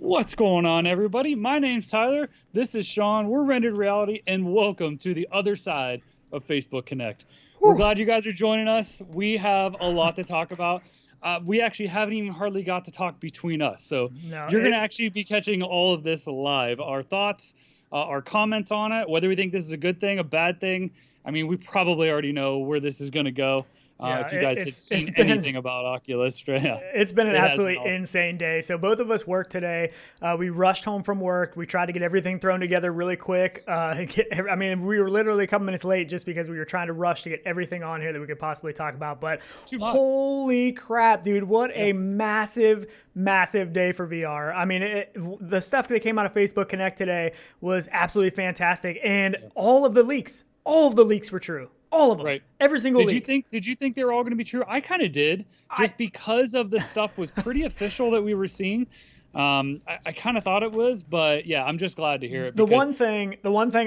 What's going on, everybody? My name's Tyler. This is Sean. We're Rendered Reality, and welcome to the other side of Facebook Connect. We're glad you guys are joining us. We have a lot to talk about. We actually haven't even hardly got to talk between us. So you're going to actually be catching all of this live. Our thoughts, our comments on it, whether we think this is a good thing, a bad thing. I mean, we probably already know where this is going to go. If you guys had seen anything about Oculus. It's been an absolutely insane day. So both of us worked today. We rushed home from work. We tried to get everything thrown together really quick. I mean, we were literally a couple minutes late just because we were trying to rush to get everything on here that we could possibly talk about. But holy crap, dude, what a massive day for VR. I mean, the stuff that came out of Facebook Connect today was absolutely fantastic. And all of the leaks were true. All of them. Right. Every single leak. Did you think they were all going to be true? I kind of did, just because of the stuff was pretty official that we were seeing. I kind of thought it was, but yeah, I'm just glad to hear it. The one thing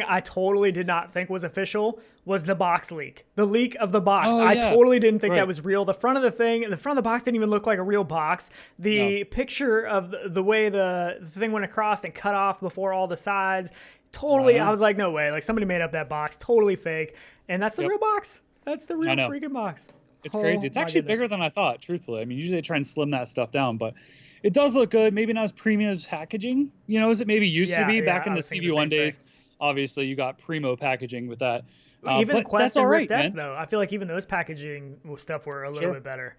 I totally did not think was official was the box leak. The leak of the box. I totally didn't think that was real. The front of the box didn't even look like a real box. The picture of the way the thing went across and cut off before all the sides. Totally, I was like, no way. Like, somebody made up that box. Totally fake. And that's the real box. That's the real freaking box. It's crazy. It's actually bigger than I thought, truthfully. I mean, usually they try and slim that stuff down, but it does look good. Maybe not as premium as packaging, as it maybe used to be back in the CV1 days. Obviously, you got primo packaging with that. Even the Quest and Rift S, though. I feel like even those packaging stuff were a little bit better.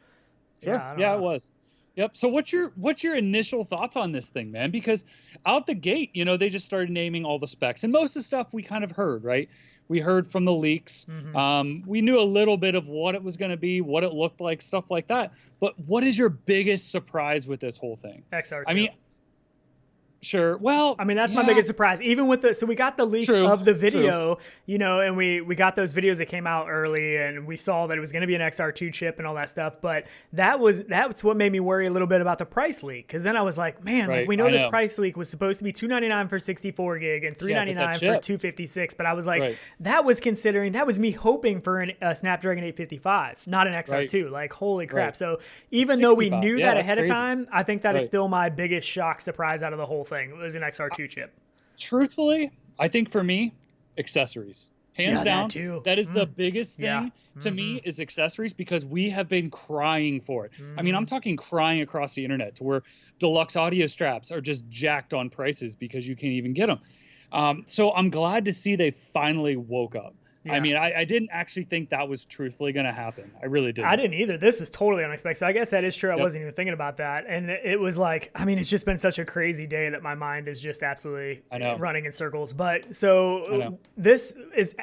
Sure. Yeah, it was. Yep. So what's your initial thoughts on this thing, man? Because out the gate, they just started naming all the specs, and most of the stuff we kind of heard, right? We heard from the leaks. We knew a little bit of what it was going to be, what it looked like, stuff like that. But what is your biggest surprise with this whole thing? XR2. I mean, sure. Well, I mean, that's my biggest surprise. Even with so we got the leaks of the video, and we got those videos that came out early, and we saw that it was going to be an XR2 chip and all that stuff. But that's what made me worry a little bit about the price leak, because then I was like, man, like we know this price leak was supposed to be $299 for 64 gig and $399 for 256, but I was like, that was me hoping for a Snapdragon 855, not an XR2. Like, holy crap! So even though we knew that ahead of time, I think that is still my biggest shock surprise out of the whole thing. It was an XR2 chip. Truthfully, I think for me, accessories. Hands down, that is the biggest thing to me is accessories, because we have been crying for it. I mean, I'm talking crying across the internet to where deluxe audio straps are just jacked on prices because you can't even get them. So I'm glad to see they finally woke up. I mean, I didn't actually think that was truthfully going to happen. I really didn't. I didn't either. This was totally unexpected. So I guess that is true. I wasn't even thinking about that. And it was like, I mean, it's just been such a crazy day that my mind is just absolutely running in circles. But so this is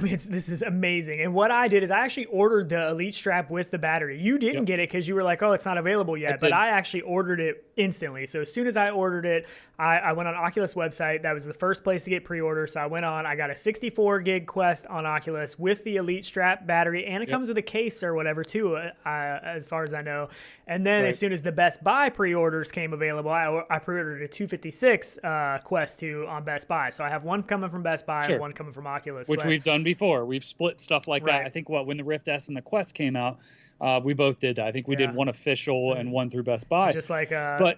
this is amazing. And what I did is I actually ordered the Elite strap with the battery. You didn't get it because you were like, oh, it's not available yet. But I actually ordered it instantly. So as soon as I ordered it, I went on Oculus website. That was the first place to get pre-order. So I went on. I got a 64 gig Quest on Oculus with the Elite strap battery, and it comes with a case or whatever too, as far as I know. And then as soon as the Best Buy pre-orders came available, I pre-ordered a 256 Quest 2 on Best Buy. So I have one coming from Best Buy and one coming from Oculus. Which we've done before. We've split stuff like that. I think when the Rift S and the Quest came out, we both did that. I think we did one official and one through Best Buy. Just like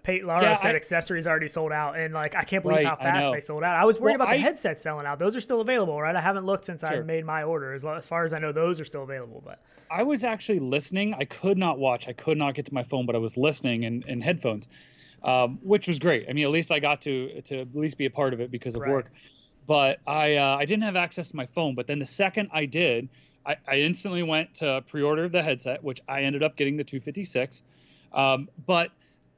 Pate Lara said, accessories already sold out, and like I can't believe how fast they sold out. I was worried about the headsets selling out. Those are still available, right? I haven't looked since I made my order. As far as I know, those are still available. But I was actually listening. I could not watch. I could not get to my phone, but I was listening in headphones, which was great. I mean, at least I got to at least be a part of it because of work. But I didn't have access to my phone. But then the second I did, I instantly went to pre-order the headset, which I ended up getting the 256. But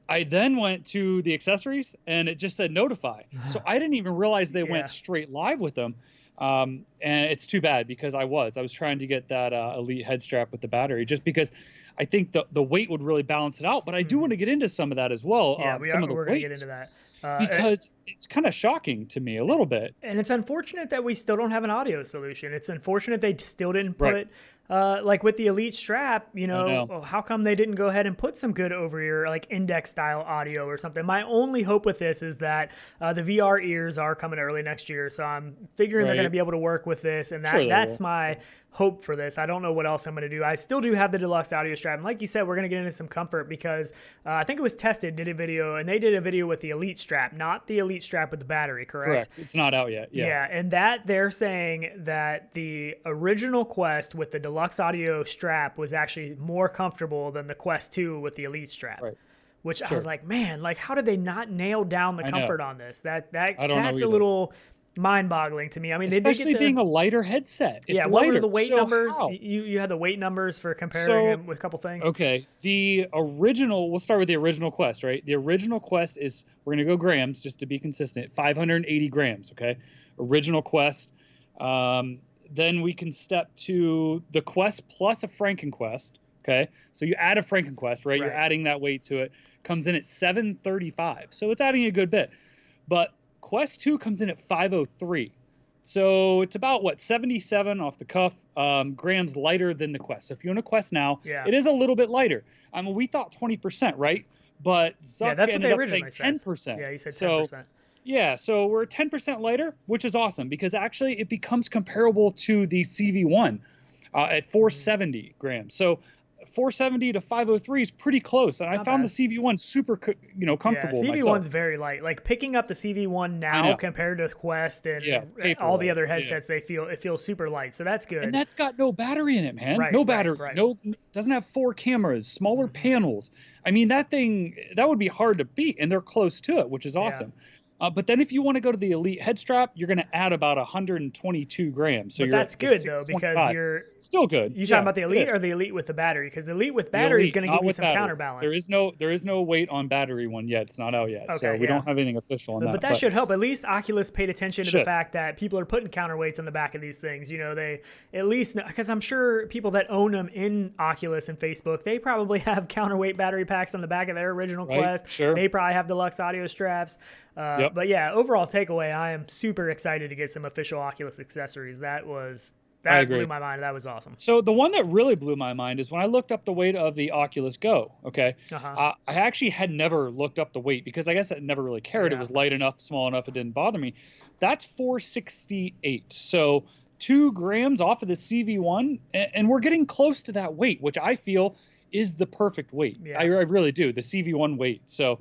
I then went to the accessories, and it just said notify. So I didn't even realize they went straight live with them. And it's too bad, because I was trying to get that Elite head strap with the battery, just because I think the weight would really balance it out. But I do want to get into some of that as well. Yeah, we're going to get into that. Because it's kind of shocking to me a little bit. And it's unfortunate that we still don't have an audio solution. It's unfortunate they still didn't put, like with the Elite strap, you know, how come they didn't go ahead and put some good over-ear, like index-style audio or something? My only hope with this is that the VR ears are coming early next year, so I'm figuring they're going to be able to work with this, and that's my hope for this. I don't know what else I'm going to do. I still do have the deluxe audio strap, and like you said, we're going to get into some comfort because I think it was Tested did a video, and they did a video with the Elite strap, not the Elite strap with the battery, correct? It's not out yet. Yeah, and that they're saying that the original Quest with the deluxe audio strap was actually more comfortable than the Quest 2 with the Elite strap. Which I was like, man, like how did they not nail down the comfort on this? That's a little mind-boggling to me. I mean, especially being a lighter headset. It's what were the weight numbers? You had the weight numbers for comparing them with a couple things. Okay, the original. We'll start with the original Quest, right? The original Quest is, we're gonna go grams just to be consistent. 580 grams. Okay, original Quest. Then we can step to the Quest plus a FrankenQuest. Okay, so you add a FrankenQuest, right? You're adding that weight to it. Comes in at 735, so it's adding a good bit, but Quest 2 comes in at 503. So it's about, 77 off the cuff grams lighter than the Quest. So if you own a Quest now, it is a little bit lighter. I mean, we thought 20%, right? But Zuck that's what they originally said. 10%. Yeah, he said 10%. So, yeah, so we're 10% lighter, which is awesome because actually it becomes comparable to the CV1 at 470 grams. So 470 to 503 is pretty close, and I found the CV1 super, comfortable. Yeah, CV1's very light. Like picking up the CV1 now compared to Quest and all the other headsets, it feels super light. So that's good. And that's got no battery in it, man. No battery. No, doesn't have 4 cameras, smaller panels. I mean, that would be hard to beat, and they're close to it, which is awesome. But then if you want to go to the Elite head strap, you're going to add about 122 grams. So that's good, though, because you're still good. You talking about the Elite or the Elite with the battery? Because the Elite with battery is going to give you some counterbalance. There is no weight on battery one yet. It's not out yet. Okay, so we don't have anything official on that. But that should help. At least Oculus paid attention to the fact that people are putting counterweights on the back of these things. You know, they at least, because I'm sure people that own them in Oculus and Facebook, they probably have counterweight battery packs on the back of their original Quest. Sure. They probably have deluxe audio straps. But yeah, overall takeaway, I am super excited to get some official Oculus accessories. That blew my mind. That was awesome. So the one that really blew my mind is when I looked up the weight of the Oculus Go. Okay, I actually had never looked up the weight because I guess I never really cared. It was light enough, small enough, it didn't bother me. That's 468. So 2 grams off of the CV1, and we're getting close to that weight, which I feel is the perfect weight. I really do. The CV1 weight. So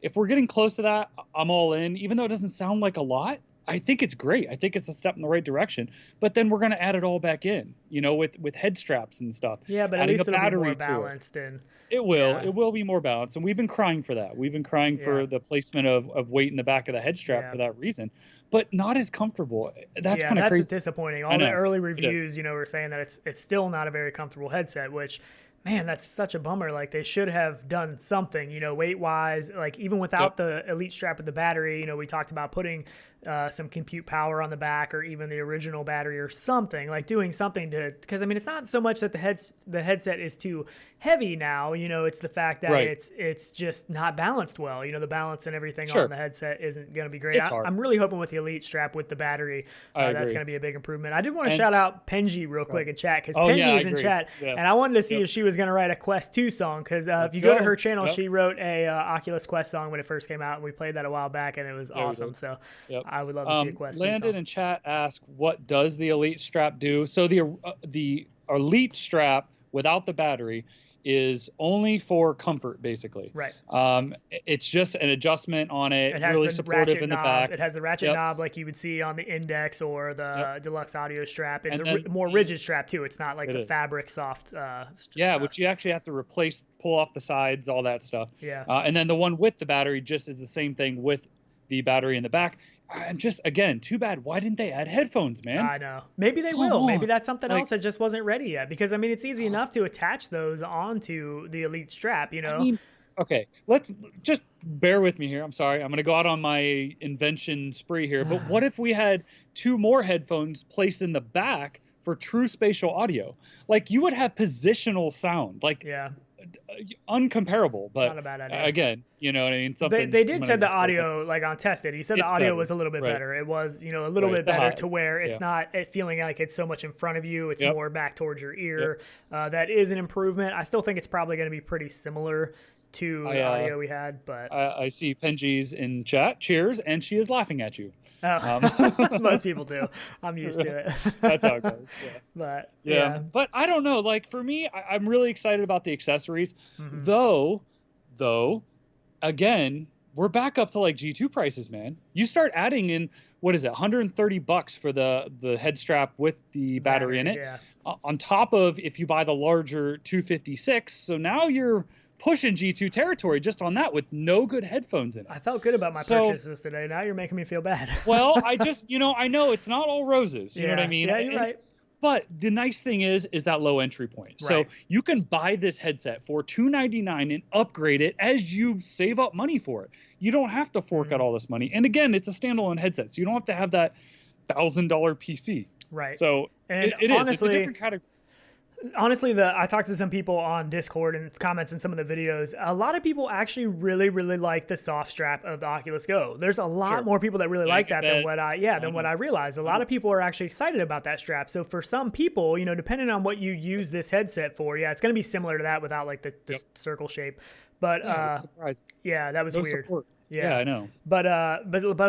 if we're getting close to that, I'm all in. Even though it doesn't sound like a lot, I think it's great. I think it's a step in the right direction. But then we're going to add it all back in, with head straps and stuff. Yeah, but at least it'll be more balanced. It will. It will be more balanced. And we've been crying for that. We've been crying for the placement of weight in the back of the head strap for that reason. But not as comfortable. That's kind of crazy. That's disappointing. All the early reviews, were saying that it's still not a very comfortable headset, which... Man, that's such a bummer. Like, they should have done something, weight-wise. Like, even without the Elite strap with the battery, we talked about putting some compute power on the back, or even the original battery, or something. Like, doing something to... Because, I mean, it's not so much that the headset is too heavy now. It's the fact that it's just not balanced well. The balance and everything on the headset isn't going to be great. I'm really hoping with the Elite strap with the battery, that's going to be a big improvement. I did want to shout out Penji real quick in chat, because Penji is in chat, and I wanted to see if she was going to write a Quest 2 song, because if you go to her channel, she wrote a Oculus Quest song when it first came out, and we played that a while back, and it was awesome. So I would love to see a Quest 2 song. Landon in chat asked, what does the Elite strap do? So the Elite strap without the battery is only for comfort, basically. Right. It's just an adjustment on it. It has really the supportive in the back. It has the ratchet knob like you would see on the Index or the Deluxe Audio strap. It's a more rigid strap too. It's not like the fabric soft. Stuff. Which you actually have to replace, pull off the sides, all that stuff. Yeah. And then the one with the battery just is the same thing with the battery in the back. I'm just, again, too bad. Why didn't they add headphones, man? I know. Maybe they will. Maybe that's something else that just wasn't ready yet. Because, I mean, it's easy enough to attach those onto the Elite strap, I mean, okay, let's just bear with me here. I'm sorry. I'm going to go out on my invention spree here. But what if we had 2 more headphones placed in the back for true spatial audio? Like, you would have positional sound. Like, uncomparable, but not a bad idea. Again, you know what I mean? Something they did said the audio, like on Tested, he said the audio was a little bit better. It was, a little bit better to where it's not feeling like it's so much in front of you. It's more back towards your ear. That is an improvement. I still think it's probably going to be pretty similar to the audio we had, but I see Penji's in chat. Cheers, and she is laughing at you. Oh. Most people do. I'm used to it. That's how it goes. But but I don't know. Like for me, I'm really excited about the accessories, though. Again, we're back up to like G2 prices, man. You start adding in, what is it, $130 for the head strap with the battery in it, on top of if you buy the larger 256. So now you're pushing G2 territory just on that with no good headphones in it. I felt good about my purchases today. Now you're making me feel bad. Well, I just, I know it's not all roses. You know what I mean? Yeah, you're right. But the nice thing is that low entry point. So you can buy this headset for $299 and upgrade it as you save up money for it. You don't have to fork out all this money. And again, it's a standalone headset, so you don't have to have that $1,000 PC. Right. So it is. It's a different category. Honestly, I talked to some people on Discord and comments in some of the videos. A lot of people actually really, really like the soft strap of the Oculus Go. There's a lot more people that really like that than what I realized. A lot of people are actually excited about that strap. So for some people, depending on what you use this headset for, it's going to be similar to that without like the circle shape. But surprising. Yeah, that was weird. Support. Yeah, I know. But a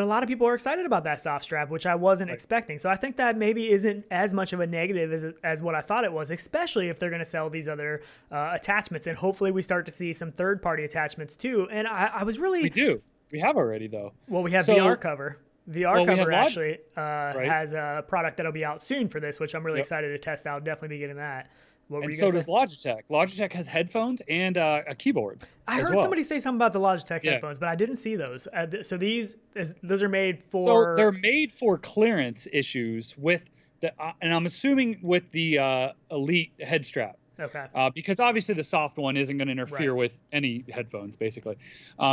lot of people are excited about that soft strap, which I wasn't expecting. So I think that maybe isn't as much of a negative as what I thought it was, especially if they're going to sell these other attachments. And hopefully we start to see some third-party attachments too. And I was really... We do. We have already, though. Well, we have VR Cover. VR Cover actually has a product that'll be out soon for this, which I'm really excited to test out. Definitely be getting that. And so does Logitech. Logitech has headphones and a keyboard. I heard somebody say something about the Logitech headphones, but I didn't see those. So those are made for... So they're made for clearance issues with and I'm assuming with the Elite head strap. Okay. Because obviously the soft one isn't going to interfere with any headphones, basically.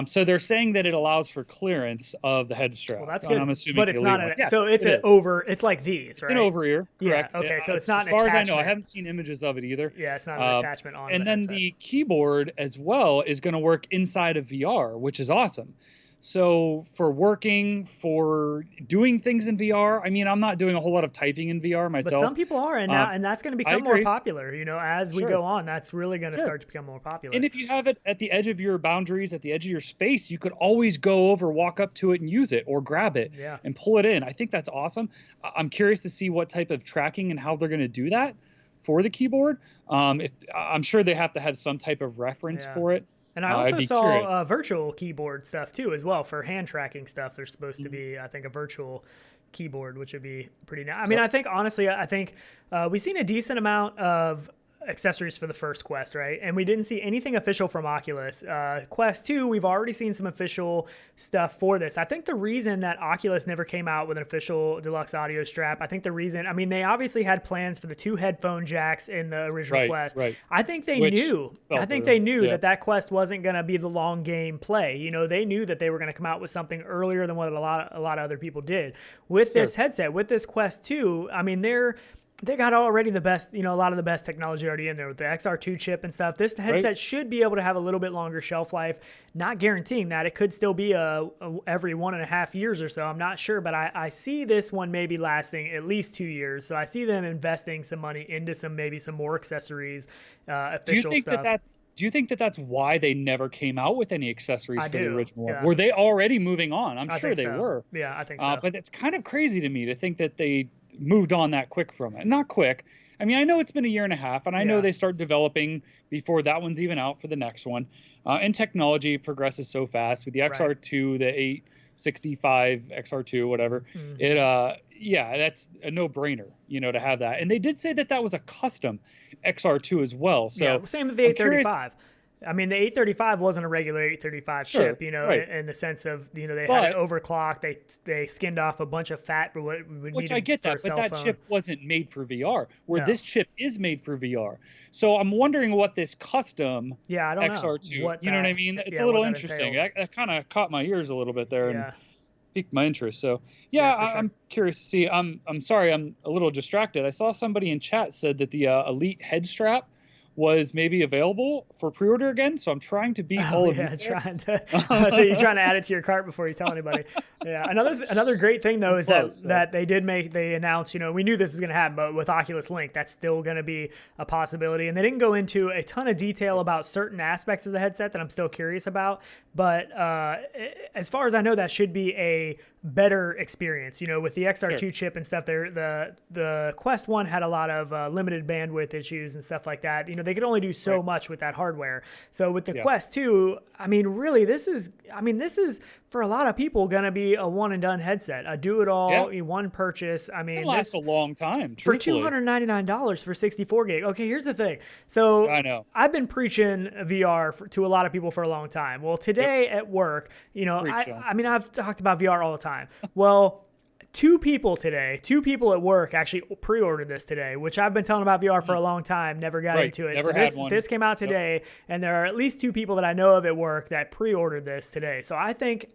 So they're saying that it allows for clearance of the head strap. Well, that's good. I'm assuming but it's not so it's it's like these, right? It's an over ear, correct? Yeah, okay, so it's not an attachment. As far as I know, I haven't seen images of it either. Yeah, it's not an attachment on. And then the keyboard as well is going to work inside of VR, which is awesome. So for working, for doing things in VR, I mean, I'm not doing a whole lot of typing in VR myself. But some people are, and that's going to become more popular. As we go on, that's really going to start to become more popular. And if you have it at the edge of your boundaries, at the edge of your space, you could always go over, walk up to it and use it or grab it and pull it in. I think that's awesome. I'm curious to see what type of tracking and how they're going to do that for the keyboard. I'm sure they have to have some type of reference for it. And I also saw virtual keyboard stuff too, as well, for hand tracking stuff. There's supposed to be, I think, a virtual keyboard, which would be pretty nice. I mean, I think honestly, we've seen a decent amount of accessories for the first Quest, right? And we didn't see anything official from Oculus. Quest 2, we've already seen some official stuff for this. I think the reason that Oculus never came out with an official deluxe audio strap, they obviously had plans for the 2 headphone jacks in the original Quest. I think they knew that Quest wasn't going to be the long game play. They knew that they were going to come out with something earlier than what a lot of other people did. With this headset, with this Quest 2, I mean, they got already the best, a lot of the best technology already in there with the XR2 chip and stuff. This headset should be able to have a little bit longer shelf life. Not guaranteeing that. It could still be every 1.5 years or so. I'm not sure, but I see this one maybe lasting at least 2 years. So I see them investing some money into some more accessories, official stuff. Do you think that that's why they never came out with any accessories for the original one? Were they already moving on? I'm sure they were. Yeah, I think so. But it's kind of crazy to me to think that they moved on that quick from it. Not quick. I mean, I know it's been 1.5 years, and I know they start developing before that one's even out for the next one. And technology progresses so fast with the XR2, the 865 XR2, whatever. That's a no-brainer, to have that. And they did say that was a custom XR2 as well. So same with the 835. I mean, the 835 wasn't a regular 835 chip, in the sense of, they had it overclocked. They skinned off a bunch of fat for what would Which I get that, but that chip wasn't made for VR, where this chip is made for VR. So I'm wondering what this custom XR2, you know what I mean? It's a little interesting. That kind of caught my ears a little bit there and piqued my interest. So, I'm curious to see. I'm sorry, I'm a little distracted. I saw somebody in chat said that the Elite head strap was maybe available for pre-order again. So I'm trying to beat all of you. Trying to. So you're trying to add it to your cart before you tell anybody. Yeah. Another great thing though is that they announced. We knew this was going to happen, but with Oculus Link, that's still going to be a possibility. And they didn't go into a ton of detail about certain aspects of the headset that I'm still curious about. But as far as I know, that should be a better experience. With the XR2 chip and stuff, the Quest 1 had a lot of limited bandwidth issues and stuff like that. They could only do so much with that hardware. So with the Quest 2, really, this is for a lot of people going to be a one and done headset, a do it all, one purchase. It lasts a long time. Truthfully. For $299 for 64 gig. Okay, here's the thing. So I know I've been preaching VR to a lot of people for a long time. Well, today at work, I've talked about VR all the time. Well, two people at work actually pre-ordered this today, which I've been telling about VR for a long time, never got into it. Never so this came out today, and there are at least two people that I know of at work that pre-ordered this today. So I think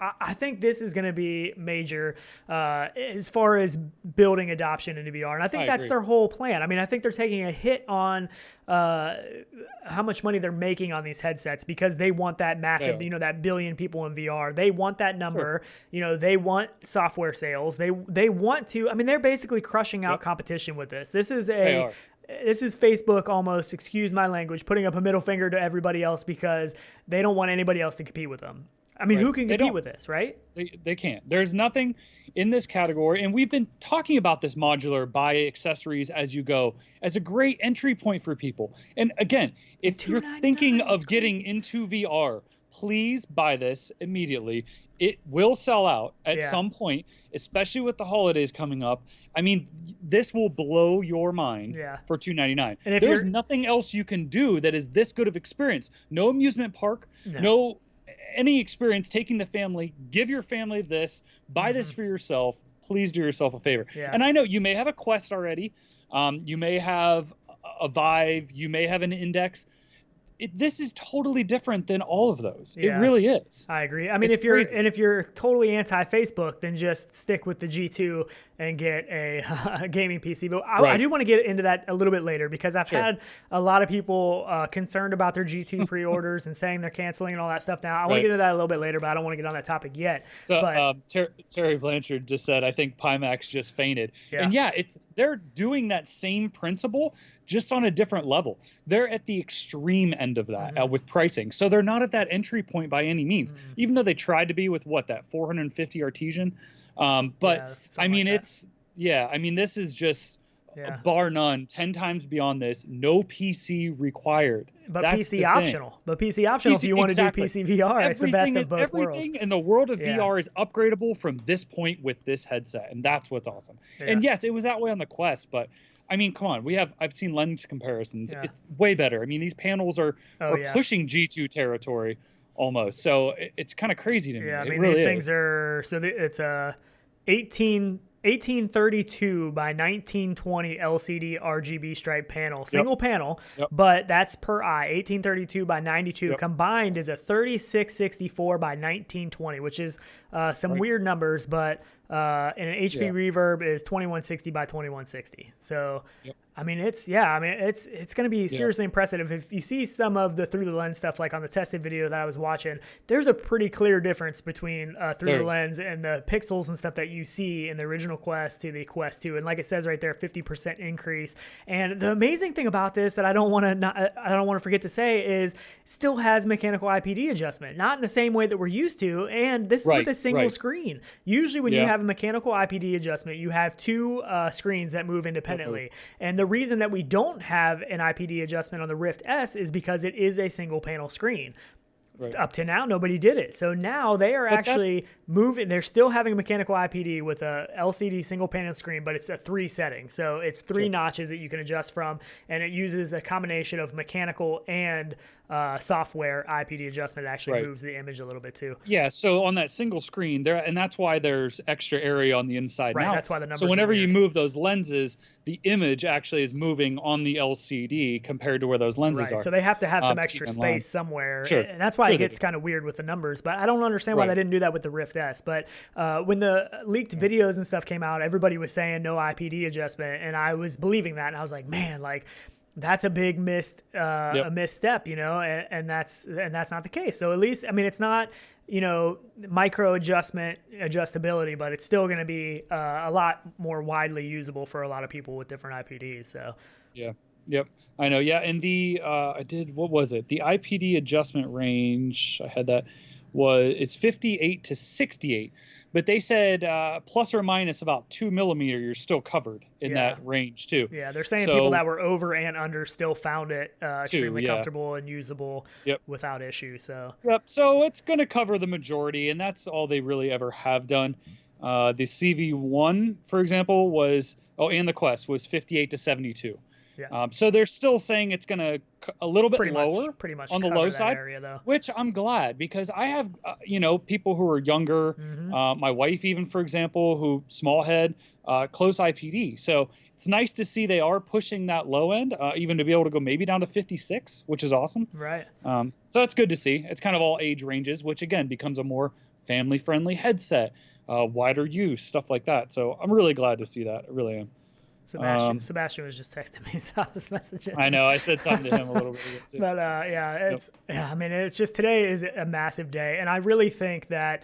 this is going to be major as far as building adoption into VR, and I think that's their whole plan. I think they're taking a hit on how much money they're making on these headsets because they want that massive, that billion people in VR. They want that number. They want software sales. They want to. They're basically crushing out competition with this. This is Facebook almost, excuse my language, putting up a middle finger to everybody else because they don't want anybody else to compete with them. Who can compete with this, right? They can't. There's nothing in this category, and we've been talking about this modular buy accessories as you go as a great entry point for people. And again, if you're thinking of getting into VR, please buy this immediately. It will sell out at some point, especially with the holidays coming up. This will blow your mind for $299. And if there's nothing else you can do that is this good of experience, no amusement park, no any experience taking the family, give your family this, buy this for yourself. Please do yourself a favor. And I know you may have a Quest already. You may have a Vive. You may have an Index. This is totally different than all of those. It really is. I agree. If you're totally anti-Facebook, then just stick with the G2 and get a gaming PC. But I do want to get into that a little bit later because I've had a lot of people concerned about their G2 pre-orders and saying they're canceling and all that stuff. Now I want to get into that a little bit later, but I don't want to get on that topic yet. So Terry Blanchard just said, I think Pimax just fainted. And they're doing that same principle just on a different level. They're at the extreme end of that with pricing. So they're not at that entry point by any means, even though they tried to be with that 450 Artesian. This is just bar none, 10 times beyond this, no PC required. But PC optional. But PC optional if you want to do PC VR. It's the best of both worlds. Everything in the world of VR is upgradable from this point with this headset, and that's what's awesome. And yes, it was that way on the Quest, but come on. I've seen lens comparisons. It's way better. These panels are pushing G2 territory almost. So it's kind of crazy to me. Yeah, these things are, it's a 1832 by 1920 LCD RGB stripe panel, single panel, but that's per eye. 1832 by 92 combined is a 3664 by 1920, which is some weird numbers, but and an HP reverb is 2160 by 2160. So, it's going to be seriously impressive. If you see some of the through the lens stuff, like on the tested video that I was watching, there's a pretty clear difference between through the lens and the pixels and stuff that you see in the original Quest to the Quest 2. And like it says right there, 50% increase. And the amazing thing about this that I don't want to forget to say is still has mechanical IPD adjustment, not in the same way that we're used to. And this is with a single screen. Usually when you have a mechanical IPD adjustment, you have two screens that move independently. And the reason that we don't have an IPD adjustment on the Rift S is because it is a single panel screen. Up to now, nobody did it. So now they are actually moving. They're still having a mechanical IPD with a LCD single panel screen, but it's a 3 setting. So it's 3 notches that you can adjust from, and it uses a combination of mechanical and software IPD adjustment. It actually moves the image a little bit too. Yeah. So on that single screen there, and that's why there's extra area on the inside. Now. That's why the numbers. So whenever you move those lenses, the image actually is moving on the LCD compared to where those lenses are. So they have to have some extra space somewhere, and that's why it gets kind of weird with the numbers. But I don't understand why they didn't do that with the Rift S. But when the leaked videos and stuff came out, everybody was saying no IPD adjustment, and I was believing that, and I was like, man, that's a big a misstep, and that's not the case. So at least, I mean, it's not, micro adjustability, but it's still going to be a lot more widely usable for a lot of people with different IPDs. So yeah, yep, I know. Yeah, and what was it? The IPD adjustment range, I had that, it's 58 to 68, but they said plus or minus about 2 millimeter, you're still covered in that range too. Yeah, they're saying people that were over and under still found it extremely comfortable and usable without issue. So so it's going to cover the majority, and that's all they really ever have done. The CV1, for example, and the Quest was 58 to 72. Yeah. So they're still saying it's going to a little bit lower, pretty much on the low side, area, though. Which I'm glad, because I have, people who are younger, my wife even, for example, who small head, close IPD. So it's nice to see they are pushing that low end, even to be able to go maybe down to 56, which is awesome. Right. So it's good to see. It's kind of all age ranges, which again becomes a more family-friendly headset, wider use, stuff like that. So I'm really glad to see that. I really am. Sebastian was just texting me, so I was messaging. I know, I said something to him a little bit ago too. But I mean, it's just, today is a massive day, and I really think that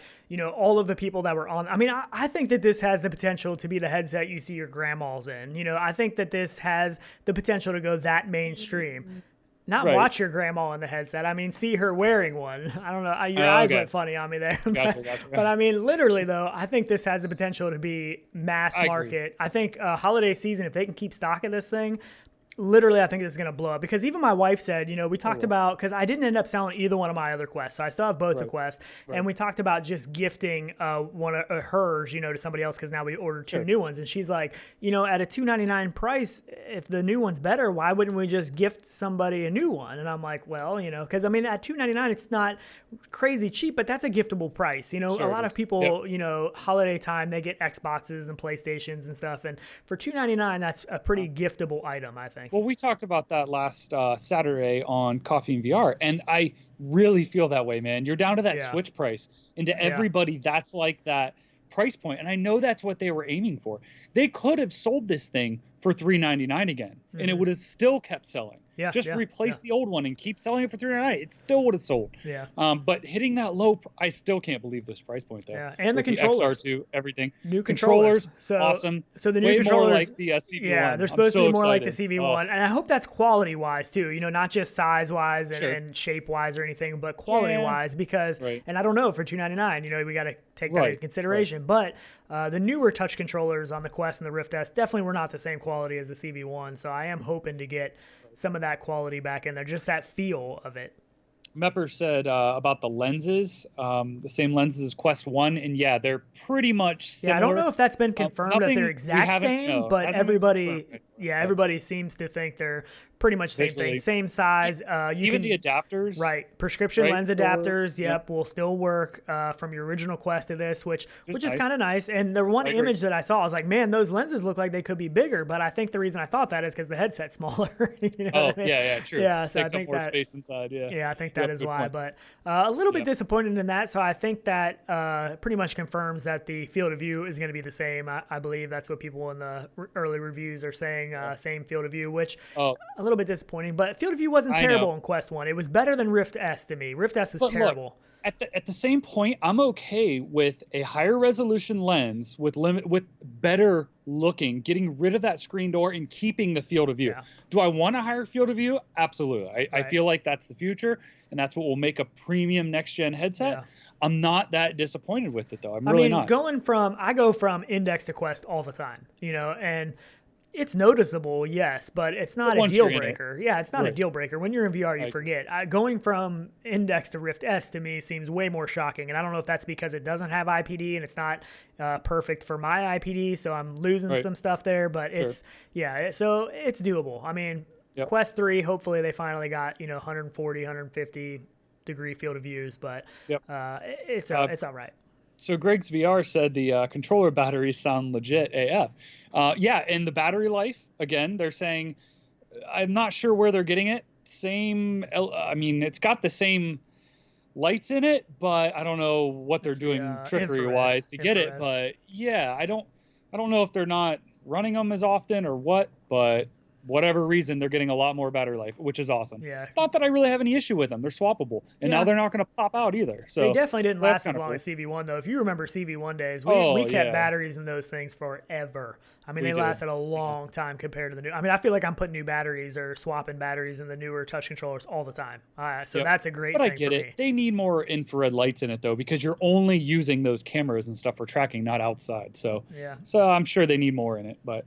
all of the people that were on. I mean, I think that this has the potential to be the headset you see your grandmas in. I think that this has the potential to go that mainstream. Not watch your grandma in the headset. I mean, see her wearing one. I don't know. Your eyes went funny on me there. Gotcha. But I mean, literally, though, I think this has the potential to be mass market. I think holiday season, if they can keep stock of this thing, literally, I think this is going to blow up. Because even my wife said, we talked about, because I didn't end up selling either one of my other Quests, so I still have both the Quest, and we talked about just gifting one of hers, to somebody else, because now we ordered two new ones, and she's like, at a $299 price, if the new one's better, why wouldn't we just gift somebody a new one? And I'm like, well, because I mean, at $299, it's not crazy cheap, but that's a giftable price. A lot of people, holiday time, they get Xboxes and PlayStations and stuff, and for $299, that's a pretty giftable item, I think. Well, we talked about that last Saturday on Coffee and VR, and I really feel that way, man. You're down to that Switch price, and to everybody, that's like that price point, and I know that's what they were aiming for. They could have sold this thing for $399 again, and it would have still kept selling. Replace the old one and keep selling it for $399. It still would have sold. But hitting that low, I still can't believe this price point though. Yeah, and the controllers, XR2, everything. New controllers, awesome. So the new controllers, more like the CV1. Yeah, they're supposed to be more like the CV1, and I hope that's quality wise too. Not just size wise and shape wise or anything, but quality wise. Because, and I don't know, for $299, we got to take that into consideration. But the newer touch controllers on the Quest and the Rift S definitely were not the same quality as the CV1. So I am hoping to get some of that quality back in there, just that feel of it. Mepper said about the lenses, the same lenses as Quest 1, and they're pretty much similar. I don't know if that's been confirmed that they're exact same, but everybody seems to think they're pretty much the same thing, same size. Even the adapters, prescription lens adapters, will still work from your original Quest to this, which is kind of nice. And the one image that I saw, I was like, man, those lenses look like they could be bigger. But I think the reason I thought that is because the headset's smaller. True. Yeah, so takes I think up more space inside. Yeah, I think that is why. Point. But a little bit disappointed in that. So I think that pretty much confirms that the field of view is going to be the same. I believe that's what people in the early reviews are saying. Same field of view, which a little bit disappointing. But field of view wasn't terrible in Quest 1. It was better than Rift S to me. Rift S was terrible. Look, at the same point, I'm okay with a higher resolution lens with better looking, getting rid of that screen door and keeping the field of view. Do I want a higher field of view? Absolutely. I feel like that's the future, and that's what will make a premium next gen headset. I'm not that disappointed with it though. I'm really not. I go from Index to Quest all the time, and it's noticeable, yes, but it's not a deal breaker. It's not a deal breaker. When you're in VR, you forget. Going from Index to Rift S to me seems way more shocking, and I don't know if that's because it doesn't have IPD and it's not perfect for my IPD, so I'm losing some stuff there. But so it's doable. I mean, Quest 3, hopefully they finally got 140, 150 degree field of views, but it's all right. So Greg's VR said the controller batteries sound legit AF. And the battery life, again, they're saying, I'm not sure where they're getting it. It's got the same lights in it, but I don't know what they're doing trickery-wise to get it. But I don't know if they're not running them as often or what, but whatever reason, they're getting a lot more battery life, which is awesome. Yeah. Not that I really have any issue with them. They're swappable. And now they're not going to pop out either. So they definitely didn't last as long as CV1, though. If you remember CV1 days, we kept batteries in those things forever. I mean, they lasted a long time compared to the new. I mean, I feel like I'm putting new batteries or swapping batteries in the newer touch controllers all the time. So that's a great thing for me. But I get it. They need more infrared lights in it, though, because you're only using those cameras and stuff for tracking, not outside. So I'm sure they need more in it, but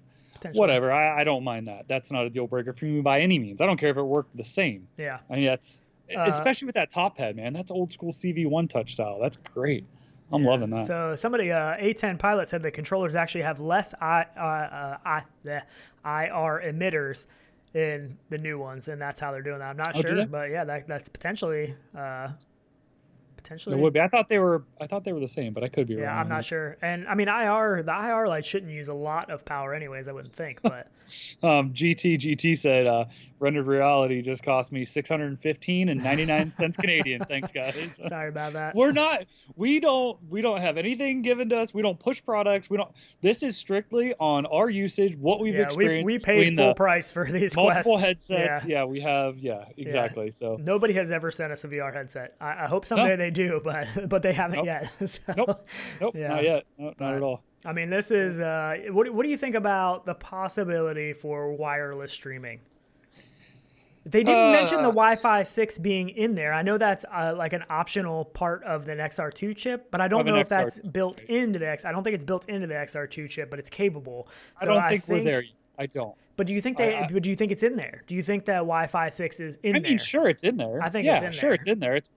whatever. I don't mind that. That's not a deal breaker for me by any means. I don't care if it worked the same. Yeah. I mean, that's especially with that top head, man. That's old school CV1 touch style. That's great. I'm loving that. So somebody, A10 Pilot, said the controllers actually have less IR emitters in the new ones, and that's how they're doing that. I'm not sure, but yeah, that's potentially. It would be. I thought they were the same, but I could be wrong. Yeah, I'm not sure. And I mean, the IR light shouldn't use a lot of power, anyways. I wouldn't think, but. GT said, rendered reality just cost me $615.99 Canadian. Thanks, guys. Sorry about that. We don't have anything given to us. We don't push products. This is strictly on our usage, what we've experienced. We paid full price for these multiple headsets. Yeah, we have. Yeah, exactly. So nobody has ever sent us a VR headset. I hope someday they do, but they haven't yet. So, nope, not yet. Not at all. I mean, this is what do you think about the possibility for wireless streaming? They didn't mention the Wi-Fi 6 being in there. I know that's like an optional part of the XR2 chip, but I don't know if that's built into the X. I don't think it's built into the XR2 chip, but it's capable. So I don't think we're there. I don't. But do you think do you think it's in there? Do you think that Wi-Fi 6 is in there? I mean, sure, it's in there. I think it's in there. Sure, it's in there. It's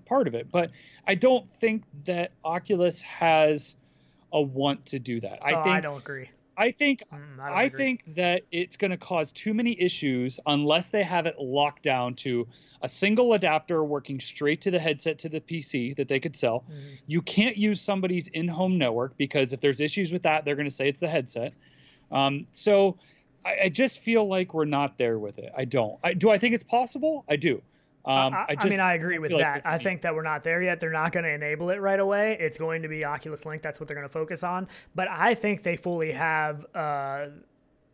part of it, but I don't think that Oculus has a want to do that. I don't agree. I think that it's going to cause too many issues unless they have it locked down to a single adapter working straight to the headset to the PC that they could sell. Mm-hmm. You can't use somebody's in-home network because if there's issues with that, they're going to say it's the headset. So I just feel like we're not there with it. I don't. Do I think it's possible? I do. I mean, I agree with that. I think that we're not there yet. They're not going to enable it right away. It's going to be Oculus Link. That's what they're going to focus on. But I think they fully have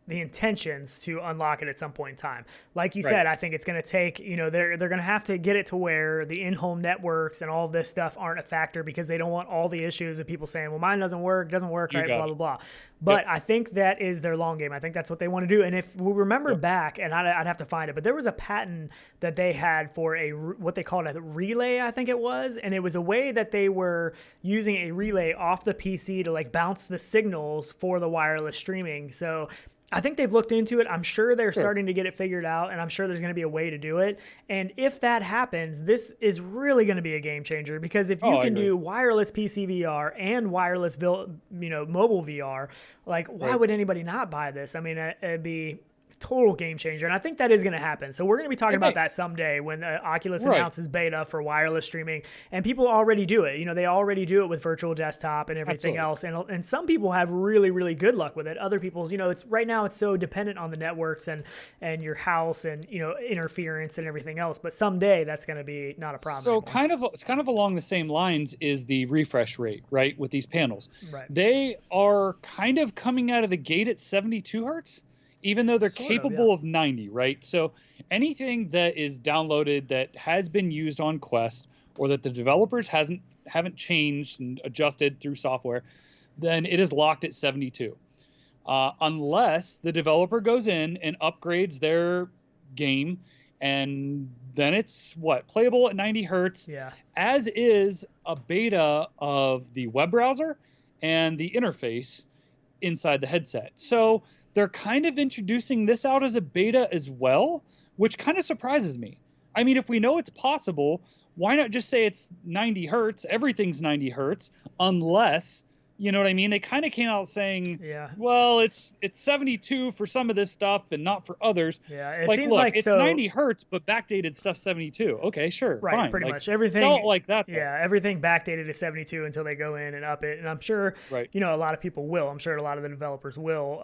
the intentions to unlock it at some point in time. Like you said, I think it's going to take, they're going to have to get it to where the in-home networks and all of this stuff aren't a factor because they don't want all the issues of people saying, well, mine doesn't work, right, blah, blah, blah. But I think that is their long game. I think that's what they want to do. And if we remember back, and I'd have to find it, but there was a patent that they had for what they called a relay, I think it was. And it was a way that they were using a relay off the PC to like bounce the signals for the wireless streaming. So I think they've looked into it. I'm sure they're starting to get it figured out, and I'm sure there's going to be a way to do it. And if that happens, this is really going to be a game changer because if you can do wireless PC VR and wireless, mobile VR, like why would anybody not buy this? I mean, it'd be total game changer, and I think that is going to happen. So we're going to be talking about that someday when Oculus announces beta for wireless streaming, and people already do it. They already do it with virtual desktop and everything else, and some people have really, really good luck with it. Other people's, it's right now it's so dependent on the networks and your house and interference and everything else. But someday that's going to be not a problem. So it's kind of along the same lines is the refresh rate, right? With these panels, they are kind of coming out of the gate at 72 hertz. Even though they're capable of 90, right? So anything that is downloaded that has been used on Quest or that the developers haven't changed and adjusted through software, then it is locked at 72. Unless the developer goes in and upgrades their game, and then it's playable at 90 hertz, as is a beta of the web browser and the interface inside the headset. So they're kind of introducing this out as a beta as well, which kind of surprises me. I mean, if we know it's possible, why not just say it's 90 hertz? Everything's 90 hertz, unless, you know what I mean? They kind of came out saying, well, it's 72 for some of this stuff and not for others. Yeah, it seems like it's 90 hertz, but backdated stuff 72. Okay, sure, right, fine. Pretty much everything. Sell it like that. Though. Yeah, everything backdated to 72 until they go in and up it. And I'm sure, a lot of people will. I'm sure a lot of the developers will.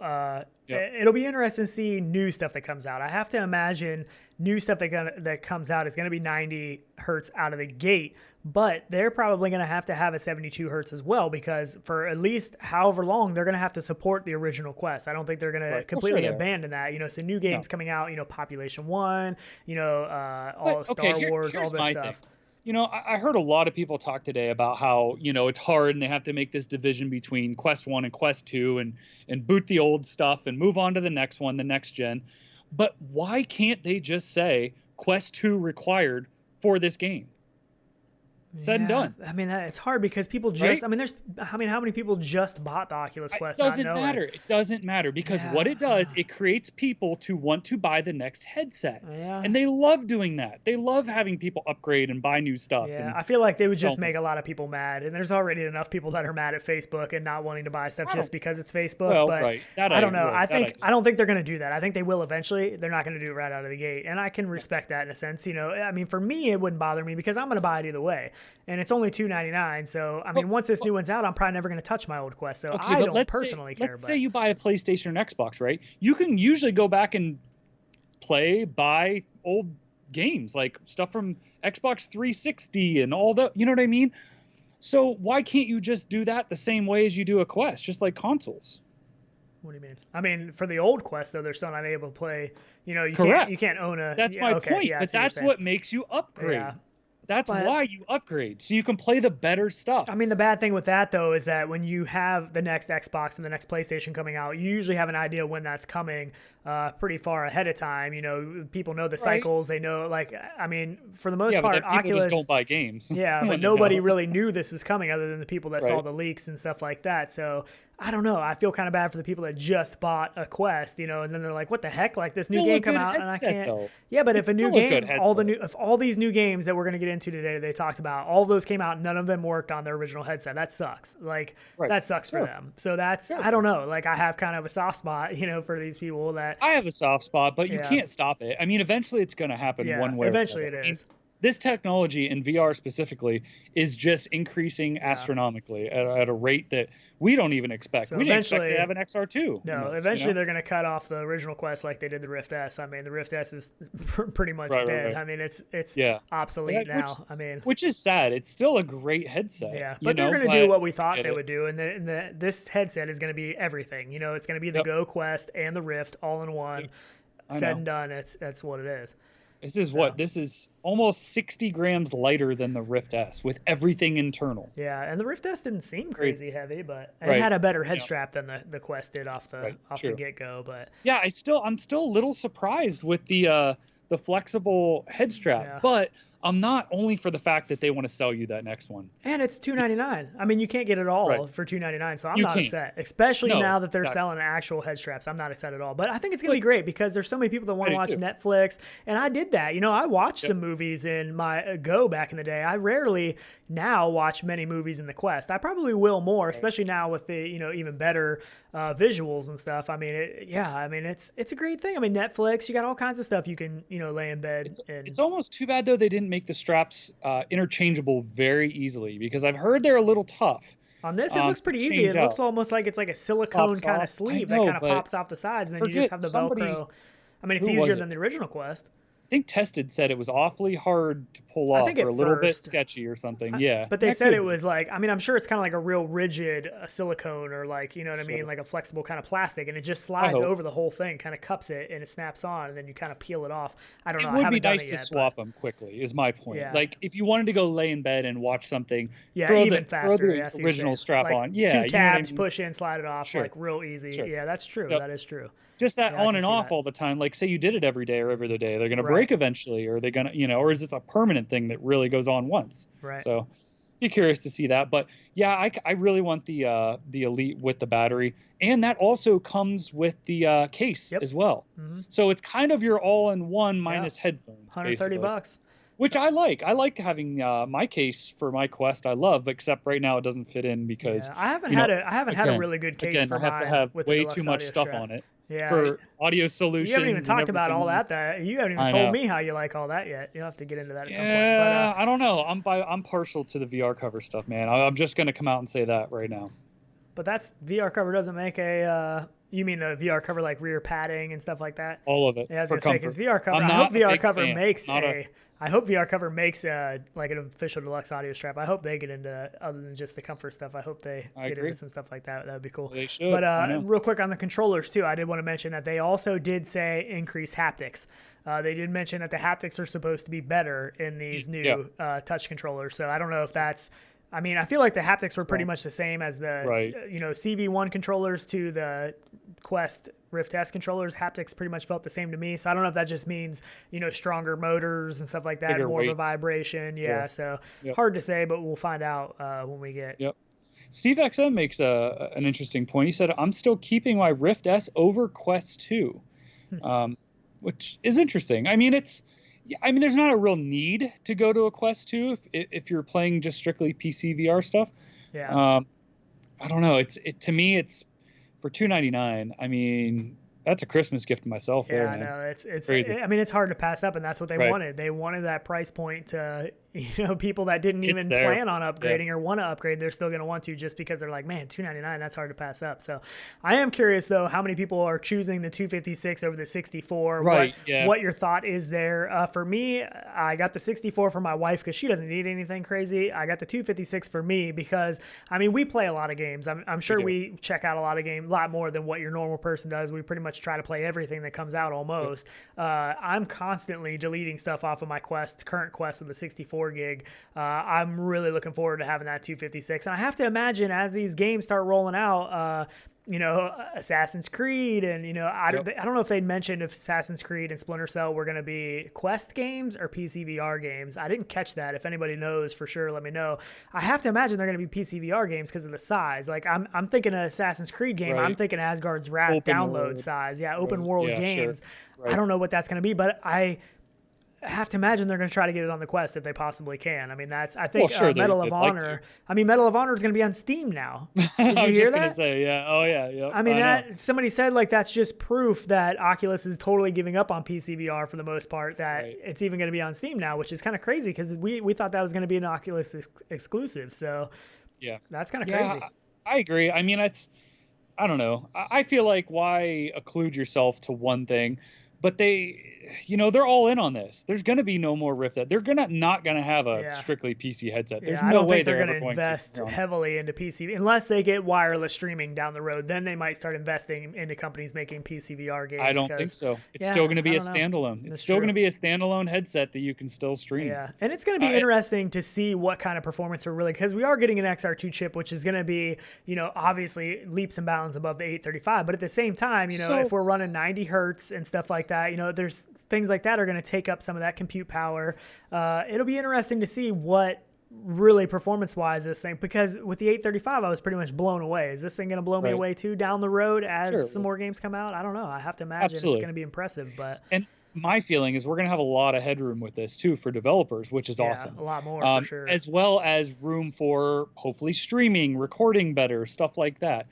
it'll be interesting to see new stuff that comes out. I have to imagine new stuff that comes out is going to be 90 hertz out of the gate, but they're probably going to have a 72 hertz as well, because for at least however long, they're going to have to support the original Quest. I don't think they're going to completely abandon that. So new games coming out, Population 1, all Star Wars, all this stuff. I heard a lot of people talk today about how, it's hard and they have to make this division between Quest 1 and Quest 2 and boot the old stuff and move on to the next one, the next gen. But why can't they just say Quest 2 required for this game? Said and done. I mean, it's hard because people just, how many people just bought the Oculus Quest? It doesn't matter. It doesn't matter because what it does, it creates people to want to buy the next headset. Yeah. And they love doing that. They love having people upgrade and buy new stuff. Yeah, I feel like they would just make a lot of people mad. And there's already enough people that are mad at Facebook and not wanting to buy stuff just because it's Facebook. Well, but I don't know. I don't think they're going to do that. I think they will eventually. They're not going to do it right out of the gate. And I can respect that in a sense. For me, it wouldn't bother me because I'm going to buy it either way. And it's only $299, so once this new one's out, I'm probably never going to touch my old Quest. So I don't personally care. Let's say you buy a PlayStation or an Xbox, right? You can usually go back and buy old games, like stuff from Xbox 360 and all that. You know what I mean? So why can't you just do that the same way as you do a Quest, just like consoles? What do you mean? For the old Quest, though, they're still not able to play. You can't own a. That's my point. Yeah, but that's what makes you upgrade. Yeah. That's why you upgrade, so you can play the better stuff. The bad thing with that, though, is that when you have the next Xbox and the next PlayStation coming out, you usually have an idea when that's coming pretty far ahead of time. People know the cycles. They know, for the most part, Oculus... people just don't buy games. Yeah, but nobody really knew this was coming other than the people that saw the leaks and stuff like that. So... I don't know. I feel kind of bad for the people that just bought a Quest, and then they're like, "What the heck? Like this new game come out, and I can't." Though. Yeah, but if a new game, if all these new games that we're going to get into today, they talked about, all of those came out, none of them worked on their original headset. That sucks. That sucks for them. So that's I don't know. I have kind of a soft spot, for these people that I have a soft spot, but you can't stop it. Eventually it's going to happen one way. Eventually it is. This technology in VR specifically is just increasing astronomically at a rate that we don't even expect. So we didn't expect to have an XR2. No, eventually they're going to cut off the original Quest like they did the Rift S. The Rift S is pretty much dead. Right. It's obsolete now. Which is sad. It's still a great headset. Yeah, but they're going to do what we thought they would do, and this headset is going to be everything. It's going to be the Go Quest and the Rift all in one. Said and done. That's what it is. This is almost 60 grams lighter than the Rift S with everything internal. Yeah, and the Rift S didn't seem crazy heavy, but it had a better head strap than the Quest did off the get-go. But yeah, I'm still a little surprised with the flexible head strap, but I'm not, only for the fact that they want to sell you that next one. And it's $299. You can't get it all for $299, so I'm not upset. Especially now that they're selling actual head straps. I'm not upset at all. But I think it's going to be great because there's so many people that want to watch Netflix. And I did that. I watched some movies in my Go back in the day. I rarely now watch many movies in the Quest. I probably will more, especially now with the even better visuals and stuff. It's a great thing. Netflix, you got all kinds of stuff you can lay in bed. It's almost too bad though they didn't make the straps interchangeable very easily, because I've heard they're a little tough. On this, it looks pretty easy. It looks almost like it's like a silicone kind of sleeve that kind of pops off the sides, and then you just have the Velcro. It's easier than the original Quest. I think Tested said it was awfully hard to pull off, or a little bit sketchy or something. Yeah. But they said it was I'm sure it's kind of like a real rigid silicone, or like a flexible kind of plastic, and it just slides over the whole thing, kind of cups it, and it snaps on, and then you kind of peel it off. I don't know. It would be nice to swap them quickly, is my point. Yeah. Like if you wanted to go lay in bed and watch something, throw the original strap on. Yeah. 2 tabs, push in, slide it off, real easy. Sure. Yeah, that's true. That is true. Just that on and off all the time. Like, say you did it every day or every other day, they're going to break eventually, or they're going to, or is this a permanent thing that really goes on once? Right. So, be curious to see that. But yeah, I really want the Elite with the battery, and that also comes with the case as well. Mm-hmm. So it's kind of your all-in-one minus headphones. $130. Which I like. I like having my case for my Quest. I love, except right now it doesn't fit in because I haven't had a really good case for mine. I have to have way too much stuff on it. Yeah. For audio solutions. You haven't even talked about all that. You haven't even told me how you like all that yet. You'll have to get into that at some point. But, I don't know. I'm partial to the VR cover stuff, man. I'm just going to come out and say that right now. But VR cover doesn't make a You mean the VR cover, like rear padding and stuff like that? All of it. Yeah, I was gonna say, because VR cover. I hope VR cover makes like an official deluxe audio strap. I hope they get into, other than just the comfort stuff, I hope they get into some stuff like that. That would be cool. They should. But real quick on the controllers too, I did want to mention that they also did say increase haptics. They did mention that the haptics are supposed to be better in these new touch controllers. So I don't know if that's, I mean, I feel like the haptics were pretty much the same as the, CV1 controllers to the Quest Rift S controllers. Haptics pretty much felt the same to me. So I don't know if that just means, stronger motors and stuff like that, more of a vibration. So hard to say, but we'll find out when we get. Steve XM makes an interesting point. He said, I'm still keeping my Rift S over Quest 2, which is interesting. I mean, there's not a real need to go to a Quest 2 if you're playing just strictly PC VR stuff. I don't know. To me, it's for $299. I mean, that's a Christmas gift to myself. Yeah, I know. It's crazy. I mean, it's hard to pass up, and that's what they wanted. They wanted that price point to, people that didn't even plan on upgrading or want to upgrade, they're still going to want to, just because they're like, man, $299, that's hard to pass up. So I am curious, though, how many people are choosing the 256 over the 64. What your thought is there. For me, I got the 64 for my wife because she doesn't need anything crazy. I got the 256 for me because, I mean, we play a lot of games. I'm sure we check out a lot of games, a lot more than what your normal person does. We pretty much try to play everything that comes out almost. I'm constantly deleting stuff off of my current Quest with the 64 gig. I'm really looking forward to having that 256. And I have to imagine as these games start rolling out, Assassin's Creed and, I don't know if they'd mentioned if Assassin's Creed and Splinter Cell were going to be Quest games or PC VR games. I didn't catch that. If anybody knows for sure, let me know. I have to imagine they're going to be PC VR games because of the size. Like I'm thinking an Assassin's Creed game. I'm thinking Asgard's Wrath download size. Yeah. Open world games. Sure. I don't know what that's going to be, but I have to imagine they're going to try to get it on the Quest if they possibly can. I mean, I think Medal of Honor. I mean, Medal of Honor is going to be on Steam now. Did you hear that? I was just going to say, yeah. Oh, yeah. Yep. I mean, somebody said like that's just proof that Oculus is totally giving up on PC VR for the most part. That it's even going to be on Steam now, which is kind of crazy because we thought that was going to be an Oculus exclusive. So that's kind of crazy. I agree. I mean, I don't know. I feel like why occlude yourself to one thing? But they're all in on this. There's going to be no more Rift. They're not going to have a strictly PC headset. There's no way they're going to invest heavily into PC unless they get wireless streaming down the road. Then they might start investing into companies making PC VR games. I don't think so. It's still going to be a standalone. It's still going to be a standalone headset that you can still stream. Yeah, and it's going to be interesting to see what kind of performance we're really, because we are getting an XR2 chip, which is going to be, obviously leaps and bounds above the 835. But at the same time, if we're running 90 hertz and stuff like that, there's things like that are going to take up some of that compute power. It'll be interesting to see what really performance-wise this thing, because with the 835, I was pretty much blown away. Is this thing going to blow me away too down the road as some more games come out? I don't know. I have to imagine it's going to be impressive. And my feeling is we're going to have a lot of headroom with this too for developers, which is awesome. A lot more for sure. As well as room for hopefully streaming, recording better, stuff like that.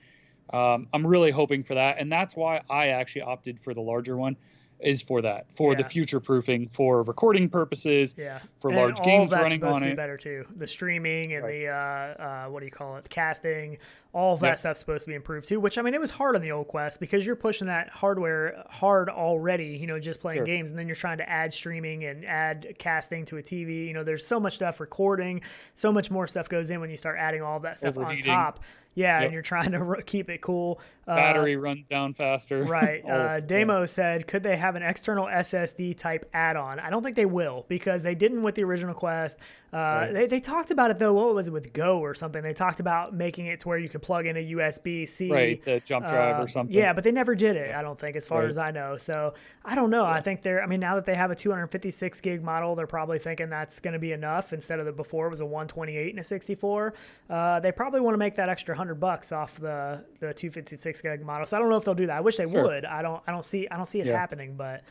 I'm really hoping for that, and that's why I actually opted for the larger one. Is for that, the future proofing, for recording purposes, for large games running on it. Be better too. The streaming and the what do you call it? The casting, all of that stuff's supposed to be improved too. Which, I mean, it was hard on the old Quest because you're pushing that hardware hard already. Just playing games, and then you're trying to add streaming and add casting to a TV. There's so much stuff, recording, so much more stuff goes in when you start adding all that stuff on top. Yeah, and you're trying to keep it cool. Battery runs down faster. Right. Demo said, could they have an external SSD type add-on? I don't think they will, because they didn't with the original Quest. They talked about it, though. What was it, with Go or something? They talked about making it to where you could plug in a USB-C. Right, the jump drive or something. Yeah, but they never did it, I don't think, as far as I know. So I don't know. I think now that they have a 256 gig model, they're probably thinking that's going to be enough instead of before it was a 128 and a 64. They probably want to make that extra $100 off the 256 gig model. So I don't know if they'll do that. I wish they would. I don't see it happening, but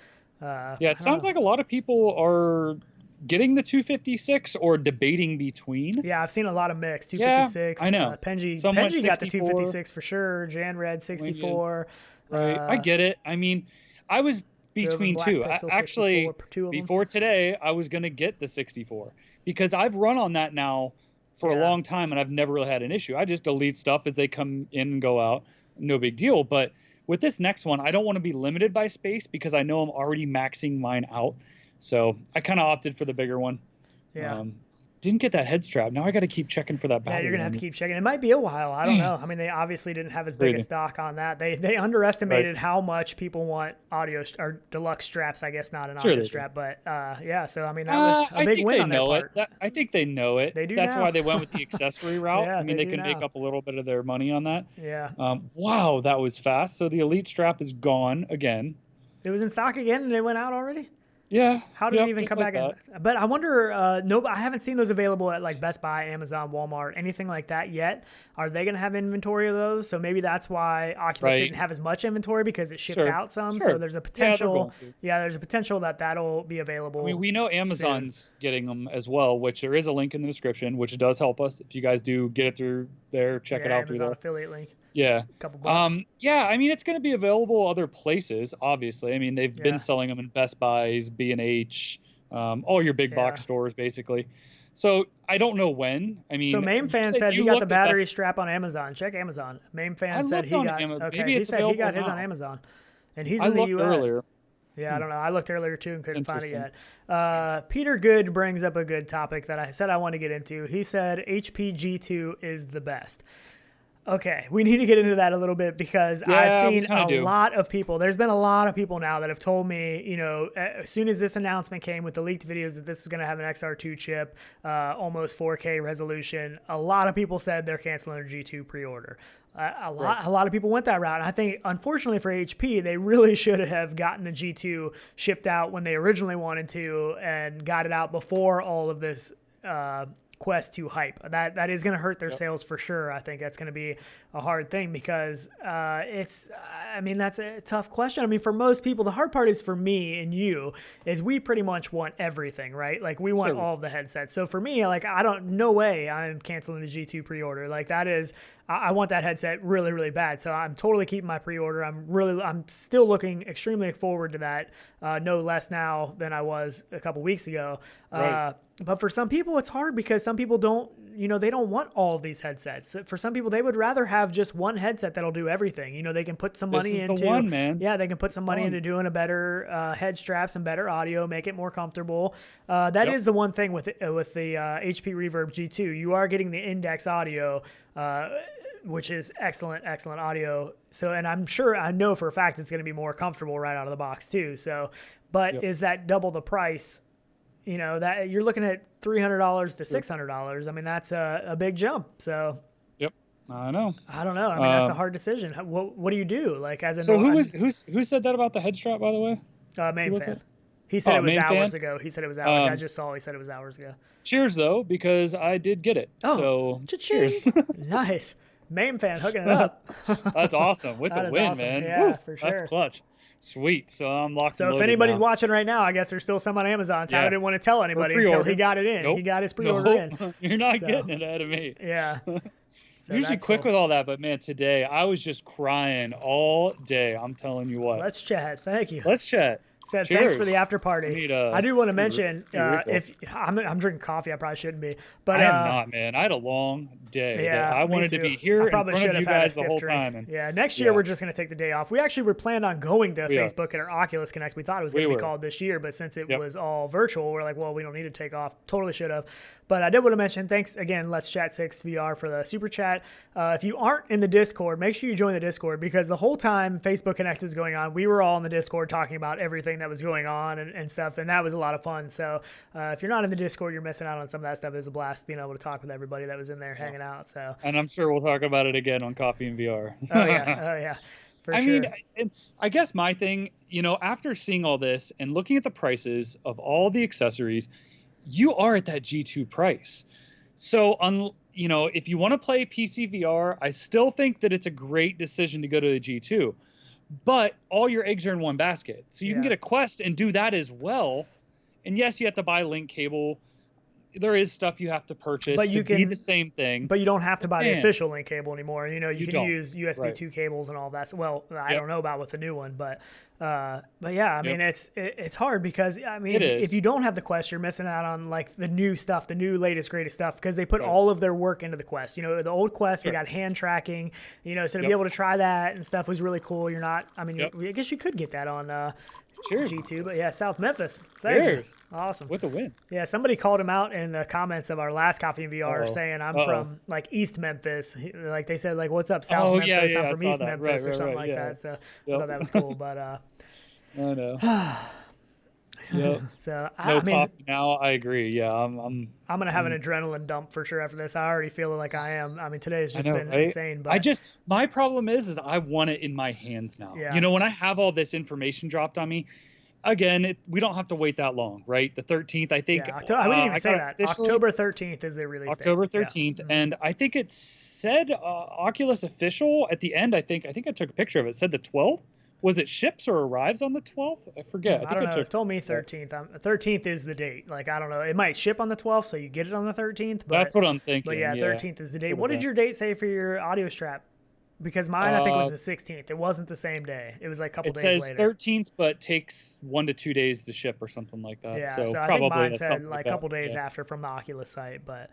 it sounds like a lot of people are getting the 256 or debating between. Yeah, I've seen a lot of mix. 256. I know. Penji got the 256 for sure. Jan Red 64. Right. I get it. I mean, I was between two. Actually, before today, I was going to get the 64 because I've run on that now for a long time and I've never really had an issue. I just delete stuff as they come in and go out. No big deal. But with this next one, I don't want to be limited by space because I know I'm already maxing mine out. So I kind of opted for the bigger one. Yeah. Didn't get that head strap. Now I got to keep checking for that battery. Yeah, you're gonna have to keep checking. It might be a while. I don't know. I mean, they obviously didn't have as big a stock on that. They underestimated how much people want audio or deluxe straps. I guess not an audio strap, but yeah. So I mean, that was a big win on their part. I think they know it. They do. That's now. why they went with the accessory route. Yeah, I mean, they can make up a little bit of their money on that. Yeah. Wow, that was fast. So the Elite strap is gone again. It was in stock again, and it went out already. Yeah. How did it even come back? But I wonder, no, I haven't seen those available at like Best Buy, Amazon, Walmart, anything like that yet. Are they going to have inventory of those? So maybe that's why Oculus didn't have as much inventory because it shipped out some. So there's a potential. Yeah, there's a potential that that'll be available. I mean, we know Amazon's getting them as well, which there is a link in the description, which does help us. If you guys do get it through there, check it out through there. Affiliate link. Yeah. A couple bucks. Yeah, I mean, it's going to be available other places, obviously. I mean, they've been selling them in Best Buys, B&H, all your big box stores, basically. So I don't know when. I mean, so MameFan said he got the battery strap on Amazon. Check Amazon. MameFan said he got. Okay, he said he got his on Amazon, and he's in the U.S. Earlier. Yeah, I don't know. I looked earlier too and couldn't find it yet. Peter Good brings up a good topic that I said I want to get into. He said HP G2 is the best. Okay, we need to get into that a little bit because I've seen a lot of people. There's been a lot of people now that have told me, you know, as soon as this announcement came with the leaked videos that this was going to have an XR2 chip, almost 4K resolution, a lot of people said they're canceling their G2 pre-order. A lot of people went that route. And I think, unfortunately for HP, they really should have gotten the G2 shipped out when they originally wanted to and got it out before all of this Quest 2 hype. That is going to hurt their sales for sure. I think that's going to be a hard thing because I mean, that's a tough question. I mean, for most people, the hard part is for me and you is we pretty much want everything, right? Like we want all of the headsets. So for me, like no way I'm canceling the G2 pre-order. Like that is, I want that headset really, really bad. So I'm totally keeping my pre-order. I'm still looking extremely forward to that. No less now than I was a couple weeks ago. But for some people, it's hard because some people don't, you know, they don't want all of these headsets. For some people, they would rather have just one headset that'll do everything. You know, they can put some money into the one, man. Yeah, they can put some money into doing a better head straps and better audio, make it more comfortable. That is the one thing with the HP Reverb G2. You are getting the index audio, which is excellent audio. So, and I know for a fact it's going to be more comfortable right out of the box too. So, but is that double the price? You know, that you're looking at $300 to $600. I mean, that's a big jump. So, I know. I don't know. I mean, that's a hard decision. What do you do? Like, as a who said that about the head strap, by the way? MameFan. He said it was hours ago. He said it was hours. I just saw. He said it was hours ago. Cheers, though, because I did get it. Oh, so cheers. Nice. MameFan hooking it up. That's awesome with the win, awesome. man. Yeah, for sure. That's clutch. Sweet. So I'm locked. So if anybody's watching right now, I guess there's still some on Amazon. Tyler didn't want to tell anybody until he got it in. Nope. He got his pre-order in. You're not getting it out of me. Yeah. So usually quick with all that, but man, today I was just crying all day. I'm telling you what. Let's chat. Thank you. Let's chat. Said thanks for the after party. I do want to mention if I'm drinking coffee, I probably shouldn't be, but I am not, man. I had a long day. Yeah, I wanted to be here. I probably should have had a stiff drink. Time. Next year we're just going to take the day off. We actually were planned on going to Facebook and our Oculus Connect. We thought it was going to be called this year, but since it was all virtual, we're like, well, we don't need to take off. Totally should have. But I did want to mention, thanks again, Let's Chat 6 VR for the super chat. If you aren't in the Discord, make sure you join the Discord because the whole time Facebook Connect was going on, we were all in the Discord talking about everything that was going on and stuff, and that was a lot of fun. So if you're not in the Discord, you're missing out on some of that stuff. It was a blast being able to talk with everybody that was in there hanging out. So, and I'm sure we'll talk about it again on Coffee and VR. Oh yeah. For sure. mean, I guess my thing, you know, after seeing all this and looking at the prices of all the accessories, you are at that G2 price. So, you know, if you want to play PC VR, I still think that it's a great decision to go to the G2. But all your eggs are in one basket. So you can get a Quest and do that as well. And yes, you have to buy link cable. There is stuff you have to purchase to be the same thing. But you don't have to buy the official link cable anymore. You know, you can use USB 2 cables and all that. Well, I don't know about with the new one, but But yeah, I mean, it's hard because, I mean, if you don't have the Quest, you're missing out on like the new stuff, the new latest, greatest stuff, because they put all of their work into the Quest. You know, the old Quest, we got hand tracking, you know, so to be able to try that and stuff was really cool. You're not, I mean, I guess you could get that on G2, but yeah, South Memphis. Thank you. Awesome. With the win. Yeah, somebody called him out in the comments of our last Coffee and VR saying I'm from like East Memphis. Like they said, like, what's up, South Memphis? I'm from East Memphis or something like that. So I thought that was cool. But I know. So I mean, coffee now. I agree. Yeah, I'm gonna have an adrenaline dump for sure after this. I already feel like I am. I mean, today has just been insane. But my problem is I want it in my hands now. Yeah. You know, when I have all this information dropped on me, again, we don't have to wait that long, right? The 13th, I think. Yeah, we didn't even say that. October 13th is the release date. October 13th, and I think it said Oculus official at the end. I think I took a picture of it. It said the 12th. Was it ships or arrives on the 12th? I forget. I don't know. It told me 13th. 13th is the date. Like, I don't know. It might ship on the 12th, so you get it on the 13th. But, that's what I'm thinking. But yeah, 13th is the date. What did your date say for your audio strap? Because mine, I think, was the 16th. It wasn't the same day. It was like a couple days later. It says 13th, but takes 1 to 2 days to ship or something like that. Yeah, so I think mine said like a couple days after from the Oculus site. But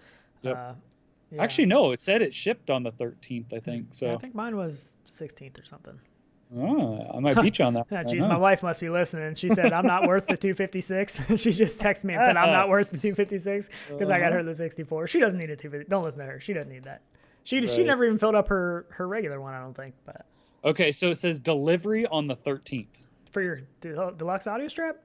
actually, no, it said it shipped on the 13th, I think. So yeah, I think mine was 16th or something. Oh, I might beat you on that. Geez, my wife must be listening. She said, I'm not worth the 256. She just texted me and said, I'm not worth the 256 because I got her the 64. She doesn't need a 250. Don't listen to her. She doesn't need that. She never even filled up her regular one, I don't think. But okay, so it says delivery on the 13th. For your deluxe audio strap?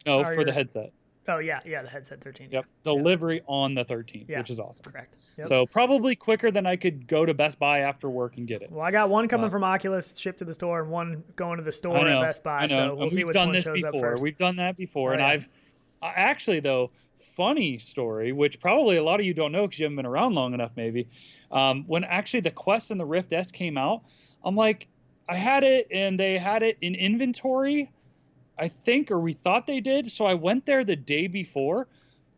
No, for the headset. Oh, yeah, the headset 13. Yep, delivery on the 13th, which is awesome. Correct. Yep. So probably quicker than I could go to Best Buy after work and get it. Well, I got one coming from Oculus, shipped to the store, and one going to the store at Best Buy. So we'll see which one shows up first. We've done that before, and I've actually, though, funny story, which probably a lot of you don't know because you haven't been around long enough, maybe. When actually the Quest and the Rift S came out, I'm like, I had it, and they had it in inventory, I think, or we thought they did. So I went there the day before,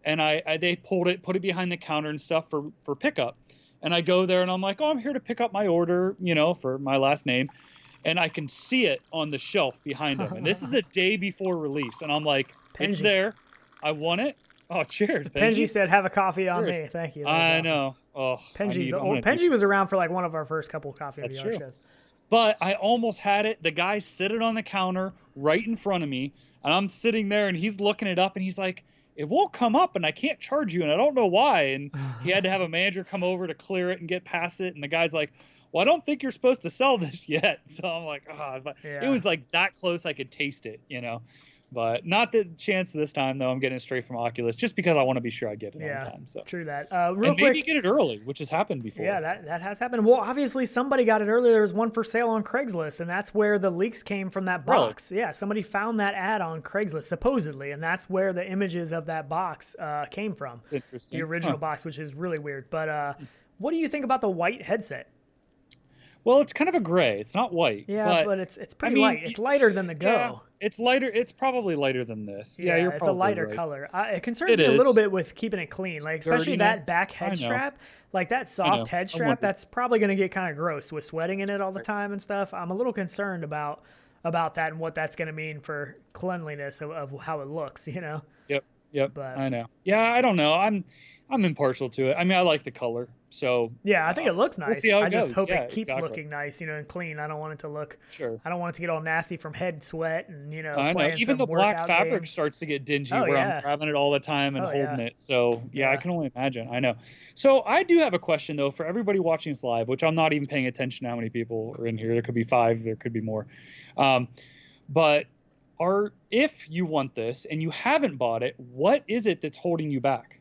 and they put it behind the counter and stuff for pickup. And I go there and I'm like, oh, I'm here to pick up my order, you know, for my last name. And I can see it on the shelf behind him. And this is a day before release. And I'm like, it's there. I want it. Oh, cheers. Penji said, have a coffee on me. Thank you. I know. Oh, Penji's old. Penji was around for like one of our first couple Coffee and VR shows. But I almost had it. The guy sit it on the counter right in front of me. And I'm sitting there and he's looking it up and he's like, it won't come up and I can't charge you. And I don't know why. And he had to have a manager come over to clear it and get past it. And the guy's like, well, I don't think you're supposed to sell this yet. So I'm like, but it was like that close I could taste it, you know. But not the chance this time, though. I'm getting it straight from Oculus just because I want to be sure I get it on time. So true that. Real quick, maybe get it early, which has happened before. Yeah, that has happened. Well, obviously somebody got it early. There was one for sale on Craigslist, and that's where the leaks came from that box. Really? Yeah, somebody found that ad on Craigslist supposedly, and that's where the images of that box came from. Interesting. The original box, which is really weird. But what do you think about the white headset? Well, it's kind of a gray. It's not white. Yeah, but it's pretty light. It's lighter than the Go. Yeah, it's lighter. It's probably lighter than this. Yeah, you're it's a lighter color. It concerns me a little bit with keeping it clean, like especially that back head strap, like that soft head strap. That's probably going to get kind of gross with sweating in it all the time and stuff. I'm a little concerned about that and what that's going to mean for cleanliness of how it looks. You know. Yep. But I know. Yeah, I don't know. I'm impartial to it. I mean, I like the color. So yeah, I think it looks nice. We'll I just hope it keeps looking nice, you know, and clean. I don't want it to look. Sure. I don't want it to get all nasty from head sweat and I know. Even the black fabric starts to get dingy where I'm grabbing it all the time and holding it. So I can only imagine. I know. So I do have a question though for everybody watching this live, which I'm not even paying attention to how many people are in here. There could be 5. There could be more. But if you want this and you haven't bought it, what is it that's holding you back?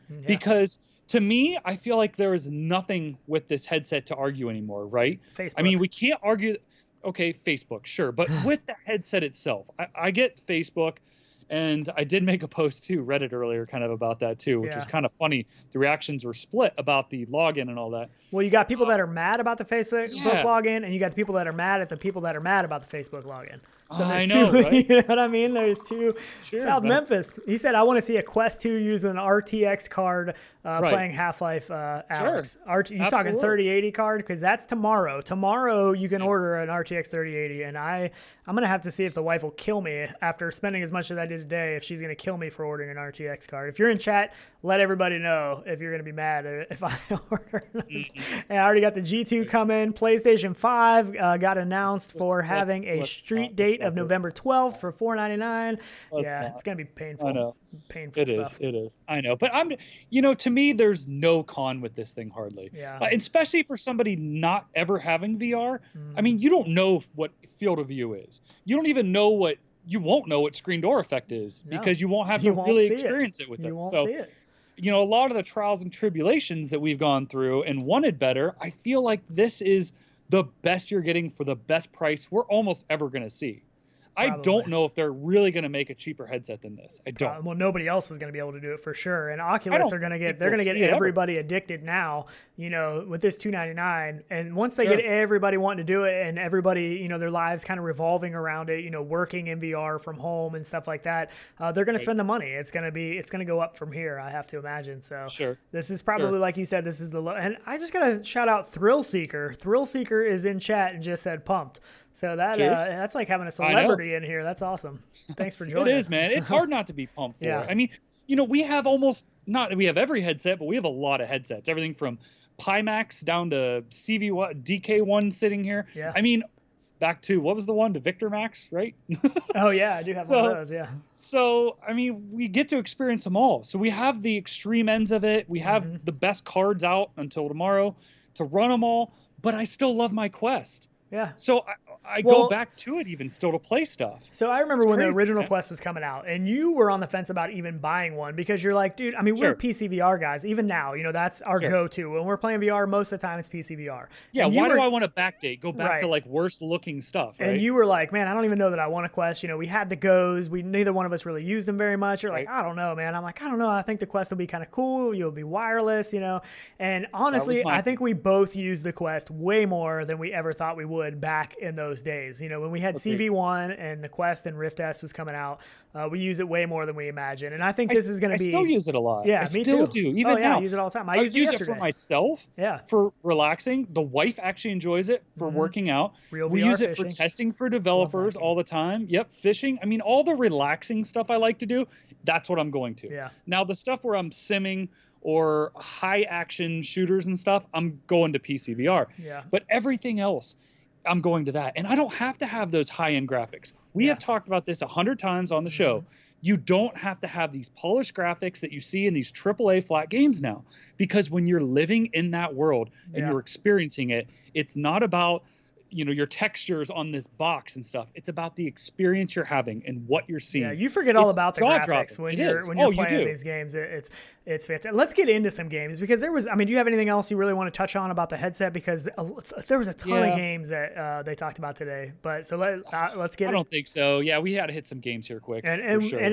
Yeah. Because to me, I feel like there is nothing with this headset to argue anymore, right? Facebook. I mean, we can't argue. Okay, Facebook, sure. But with the headset itself, I get Facebook, and I did make a post too, Reddit earlier, kind of about that too, which is kind of funny. The reactions were split about the login and all that. Well, you got people that are mad about the Facebook login, and you got the people that are mad at the people that are mad about the Facebook login. So there's I know, two, right? you know what I mean? There's two. Sure, South Memphis. He said, I want to see a Quest 2 used with an RTX card playing Half-Life Alex. Sure. You talking 3080 card? Because that's tomorrow. Tomorrow you can order an RTX 3080, and I'm going to have to see if the wife will kill me after spending as much as I did today, if she's going to kill me for ordering an RTX card. If you're in chat, let everybody know if you're going to be mad if I order. And I already got the G2 coming. PlayStation 5 got announced for having a street date of November 12th for $499. Yeah, it's going to be painful. I know. Painful stuff. It is. I know. But to me, there's no con with this thing hardly. Yeah. Especially for somebody not ever having VR. I mean, you don't know what field of view is. You won't know what screen door effect is because you won't have to really experience it with it. You won't see it. A lot of the trials and tribulations that we've gone through and wanted better, I feel like this is the best you're getting for the best price we're almost ever going to see. Probably. I don't know if they're really going to make a cheaper headset than this. I don't. Well, nobody else is going to be able to do it for sure. And Oculus are going to get everybody addicted now, with this $299. And once they get everybody wanting to do it and everybody, their lives kind of revolving around it, working in VR from home and stuff like that, they're going to spend the money. It's going to go up from here, I have to imagine. So this is probably, like you said, this is the low. And I just got to shout out Thrill Seeker. Thrill Seeker is in chat and just said pumped. So that's like having a celebrity in here. That's awesome. Thanks for joining. It is, man. It's hard not to be pumped for. I mean, we have we have every headset, but we have a lot of headsets. Everything from Pimax down to DK1 sitting here. Yeah. I mean, back to, what was the one? To Victor Max, right? Oh, yeah. I do have one of those, yeah. So, I mean, we get to experience them all. So we have the extreme ends of it. We have the best cards out until tomorrow to run them all, but I still love my Quest. Yeah. So I go back to it even still to play stuff. So I remember when the original Quest was coming out, and you were on the fence about even buying one because you're like, dude, I mean, we're PC VR guys. Even now, that's our go-to. When we're playing VR, most of the time it's PC VR. Yeah, why do I want to backdate? Go back to like worst looking stuff, right? And you were like, man, I don't even know that I want a Quest. We had the Go's. Neither one of us really used them very much. You're like, I don't know, man. I'm like, I don't know. I think the Quest will be kind of cool. You'll be wireless, And honestly, I think we both used the Quest way more than we ever thought we would back in those days. When we had CV1 and the Quest and Rift S was coming out, we use it way more than we imagined. And I think this is going to be... I still use it a lot. Yeah, me too. Do. Even now. I use it all the time. I use it for myself, for relaxing. The wife actually enjoys it for working out. We use it for testing for developers all the time. Yep, fishing. I mean, all the relaxing stuff I like to do, that's what I'm going to. Yeah. Now, the stuff where I'm simming or high action shooters and stuff, I'm going to PC VR. Yeah. But everything else, I'm going to that. And I don't have to have those high-end graphics. We have talked about this 100 times on the show. You don't have to have these polished graphics that you see in these AAA flat games now. Because when you're living in that world and you're experiencing it, it's not about your textures on this box and stuff. It's about the experience you're having and what you're seeing. Yeah, you forget all about the graphics when you're playing these games. It's fantastic. Let's get into some games because do you have anything else you really want to touch on about the headset? Because there was a ton of games that they talked about today. But so let's get. I don't think so. Yeah, we had to hit some games here quick. And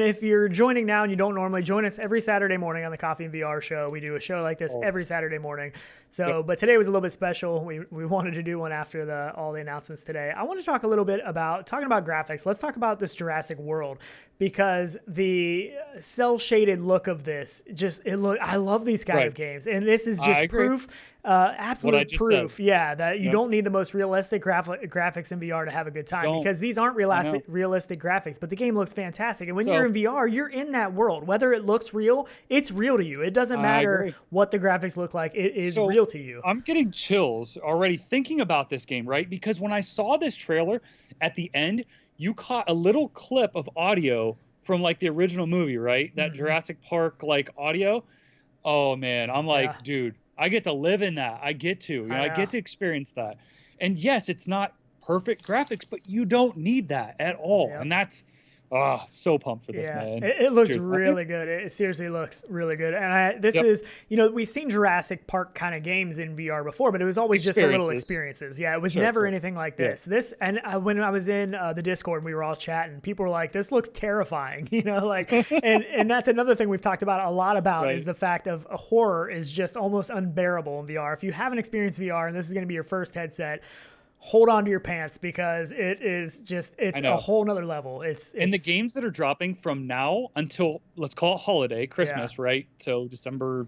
if you're joining now and you don't normally join us every Saturday morning on the Coffee and VR show, we do a show like this every Saturday morning. So, but today was a little bit special. We wanted to do one after all the announcements today. I want to talk a little bit about graphics. Let's talk about this Jurassic World because the cell shaded look of this I love these kind of games, and this is just proof. Absolute proof, that you don't need the most realistic graphics in VR to have a good time because these aren't realistic graphics, but the game looks fantastic. And when you're in VR, you're in that world. Whether it looks real, it's real to you. It doesn't matter what the graphics look like. It is real to you. I'm getting chills already thinking about this game, right? Because when I saw this trailer at the end, you caught a little clip of audio from like the original movie, right? That Jurassic Park like audio. Oh man, I'm like, dude, I get to live in that. I get to, I get to experience that. And yes, it's not perfect graphics, but you don't need that at all. And that's so pumped for this, man. It looks really good. It seriously looks really good. And this is, we've seen Jurassic Park kind of games in VR before, but it was always just a little experiences. Yeah, it was never anything like this. And when I was in the Discord, we were all chatting. People were like, "This looks terrifying," and that's another thing we've talked about a lot about is the fact of a horror is just almost unbearable in VR. If you haven't experienced VR and this is going to be your first headset, hold on to your pants because it is just, it's a whole nother level. And the games that are dropping from now until, let's call it holiday, Christmas, right? So December,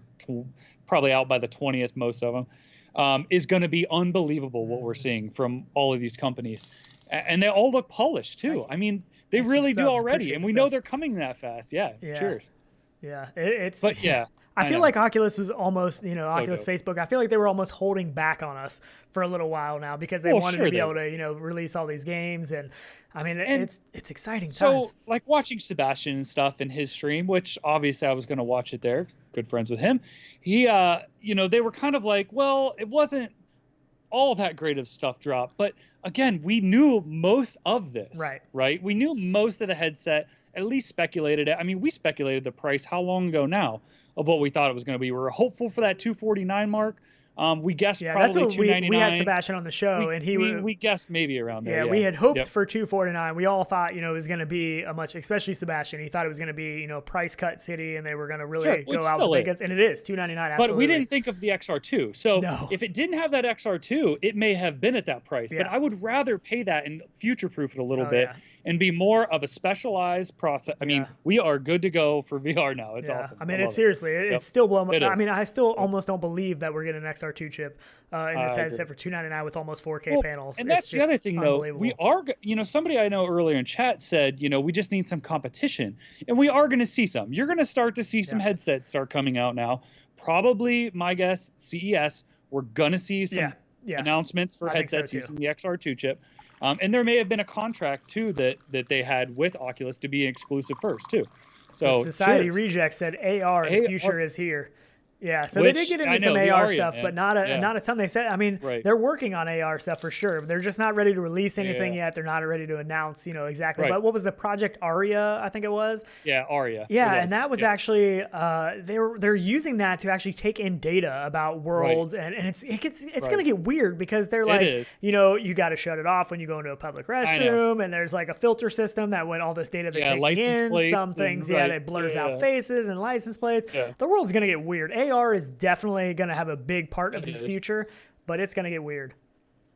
probably out by the 20th, most of them, is going to be unbelievable what we're seeing from all of these companies. And they all look polished too. I mean, they really do already. And we know they're coming that fast. Yeah. Cheers. Yeah. But yeah. I feel like Oculus was almost, Oculus, Facebook, I feel like they were almost holding back on us for a little while now because they wanted to be able to, release all these games. And I mean, it's exciting times. So like watching Sebastian and stuff in his stream, which obviously I was going to watch it there. Good friends with him. He, they were kind of like, well, it wasn't all that great of stuff dropped. But again, we knew most of this, right? We knew most of the headset, at least speculated it. I mean, we speculated the price how long ago now of what we thought it was going to be. We were hopeful for that $249 mark. We guessed probably $299. We had Sebastian on the show, and we guessed maybe around there. Yeah, we had hoped for $249. We all thought, it was going to be a much, especially Sebastian. He thought it was going to be, price cut city, and they were going to really go out with big guns, and it is $299. Absolutely. But we didn't think of the XR2. So if it didn't have that XR2, it may have been at that price. But I would rather pay that and future-proof it a little bit and be more of a specialized process. I mean, we are good to go for VR now. It's awesome. I mean, it's seriously, it's still blowing me. I mean, I still almost don't believe that we're getting an XR2 chip in this headset for $299 with almost 4K panels. And that's the other thing, though. We are, somebody I know earlier in chat said, we just need some competition. And we are going to see some. You're going to start to see some headsets start coming out now. Probably, my guess, CES, we're going to see some announcements for headsets using the XR2 chip. And there may have been a contract, too, that they had with Oculus to be exclusive first, too. So Society Reject said AR, the future is here. Yeah, so they did get into some AR stuff, but not a ton. They said, I mean, they're working on AR stuff for sure. They're just not ready to release anything yet. They're not ready to announce, exactly. But what was the Project Aria? I think it was. Yeah, Aria. Yeah, and that was actually they're using that to actually take in data about worlds, and it's going to get weird because they're like, you got to shut it off when you go into a public restroom, and there's like a filter system that when all this data they take in, some things, that blurs out faces and license plates. Yeah. The world's going to get weird. AR is definitely going to have a big part of the future, but it's going to get weird.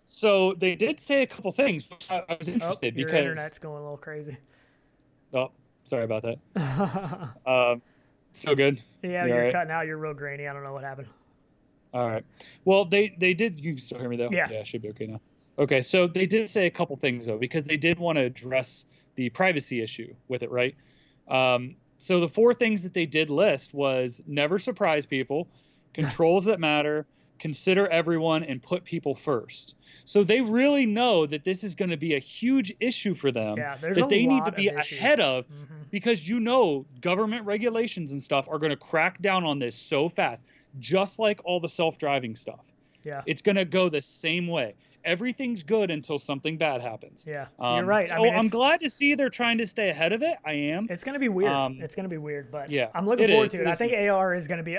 So they did say a couple things. I was interested your because internet's going a little crazy. Oh, sorry about that. Still good? Yeah, you're cutting out. You're real grainy. I don't know what happened. All right. Well, they did. You can still hear me though? Yeah. Yeah, it should be okay now. Okay, so they did say a couple things though, because they did want to address the privacy issue with it, right? So the 4 things that they did list was never surprise people, controls that matter, consider everyone, and put people first. So they really know that this is going to be a huge issue for them that they need to be ahead of because government regulations and stuff are going to crack down on this so fast, just like all the self-driving stuff. Yeah, it's going to go the same way. Everything's good until something bad happens. Yeah, you're right. So I'm glad to see they're trying to stay ahead of it. I am. It's going to be weird. It's going to be weird, but I'm looking forward to it. I think AR is going to be.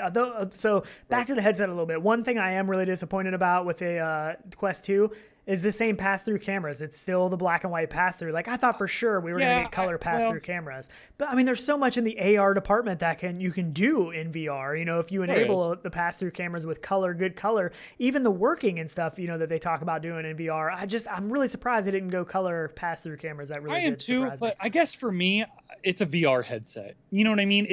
So back to the headset a little bit. One thing I am really disappointed about with the Quest 2 is the same pass-through cameras. It's still the black and white pass-through. Like I thought for sure we were going to get color pass-through cameras. But I mean, there's so much in the AR department that you can do in VR. If you enable the pass-through cameras with good color, even the working and stuff, that they talk about doing in VR. I'm really surprised they didn't go color pass-through cameras. That really did surprise me. But I guess for me, it's a VR headset. You know what I mean?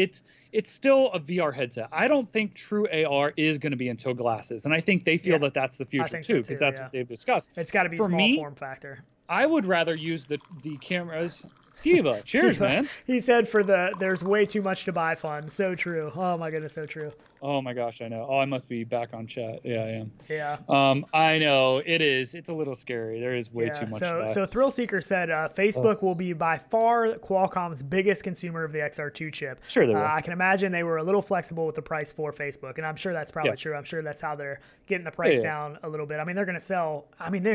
It's still a VR headset. I don't think true AR is going to be until glasses, and I think they feel that that's the future too, because that's what they've discussed. It's got to be small form factor. I would rather use the cameras. Skiva, cheers, man. He said there's way too much to buy fun. So true. Oh my goodness, so true. Oh my gosh, I know. Oh, I must be back on chat. Yeah, I am. Yeah. I know it is. It's a little scary. There is way too much. So Thrill Seeker said Facebook will be by far Qualcomm's biggest consumer of the XR2 chip. Sure, they will. I can imagine they were a little flexible with the price for Facebook, and I'm sure that's probably true. I'm sure that's how they're getting the price down a little bit. I mean, they're going to sell. I mean, they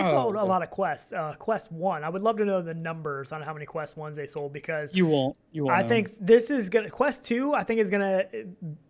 sold a lot of Quests. Quest 1. I would love to know the numbers on how many Quest 1s they sold because you won't I think this is gonna Quest 2 I think is gonna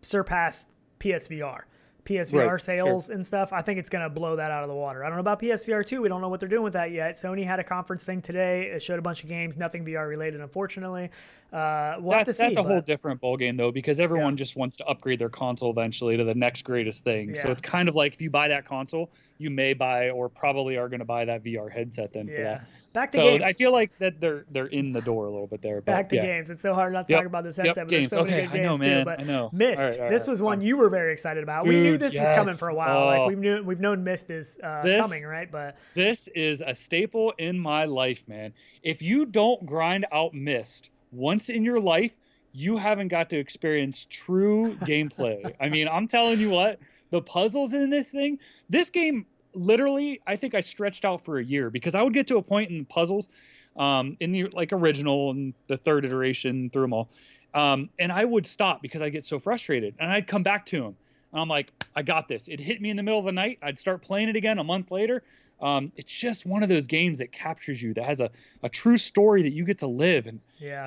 surpass PSVR. PSVR sales and stuff, I think it's going to blow that out of the water. I don't know about PSVR 2. We don't know what they're doing with that yet. Sony had a conference thing today. It showed a bunch of games, nothing VR related, unfortunately. We'll have to see. That's a whole different ballgame, though, because everyone just wants to upgrade their console eventually to the next greatest thing. So it's kind of like if you buy that console, you may buy or probably are going to buy that VR headset then for that. Back to games. I feel like that they're in the door a little bit there. But back to games. It's so hard not to talk about this headset, but there's so many good games too. But I know. Myst, this was one you were very excited about. Dude, we knew this was coming for a while. Like we've known Myst is coming, right? But this is a staple in my life, man. If you don't grind out Myst once in your life, you haven't got to experience true gameplay. I mean, I'm telling you what, the puzzles in this game. Literally, I think I stretched out for a year because I would get to a point in the puzzles, in the original and the third iteration through them all, and I would stop because I get so frustrated, and I'd come back to them. And I'm like, I got this. It hit me in the middle of the night. I'd start playing it again a month later. It's just one of those games that captures you, that has a true story that you get to live. And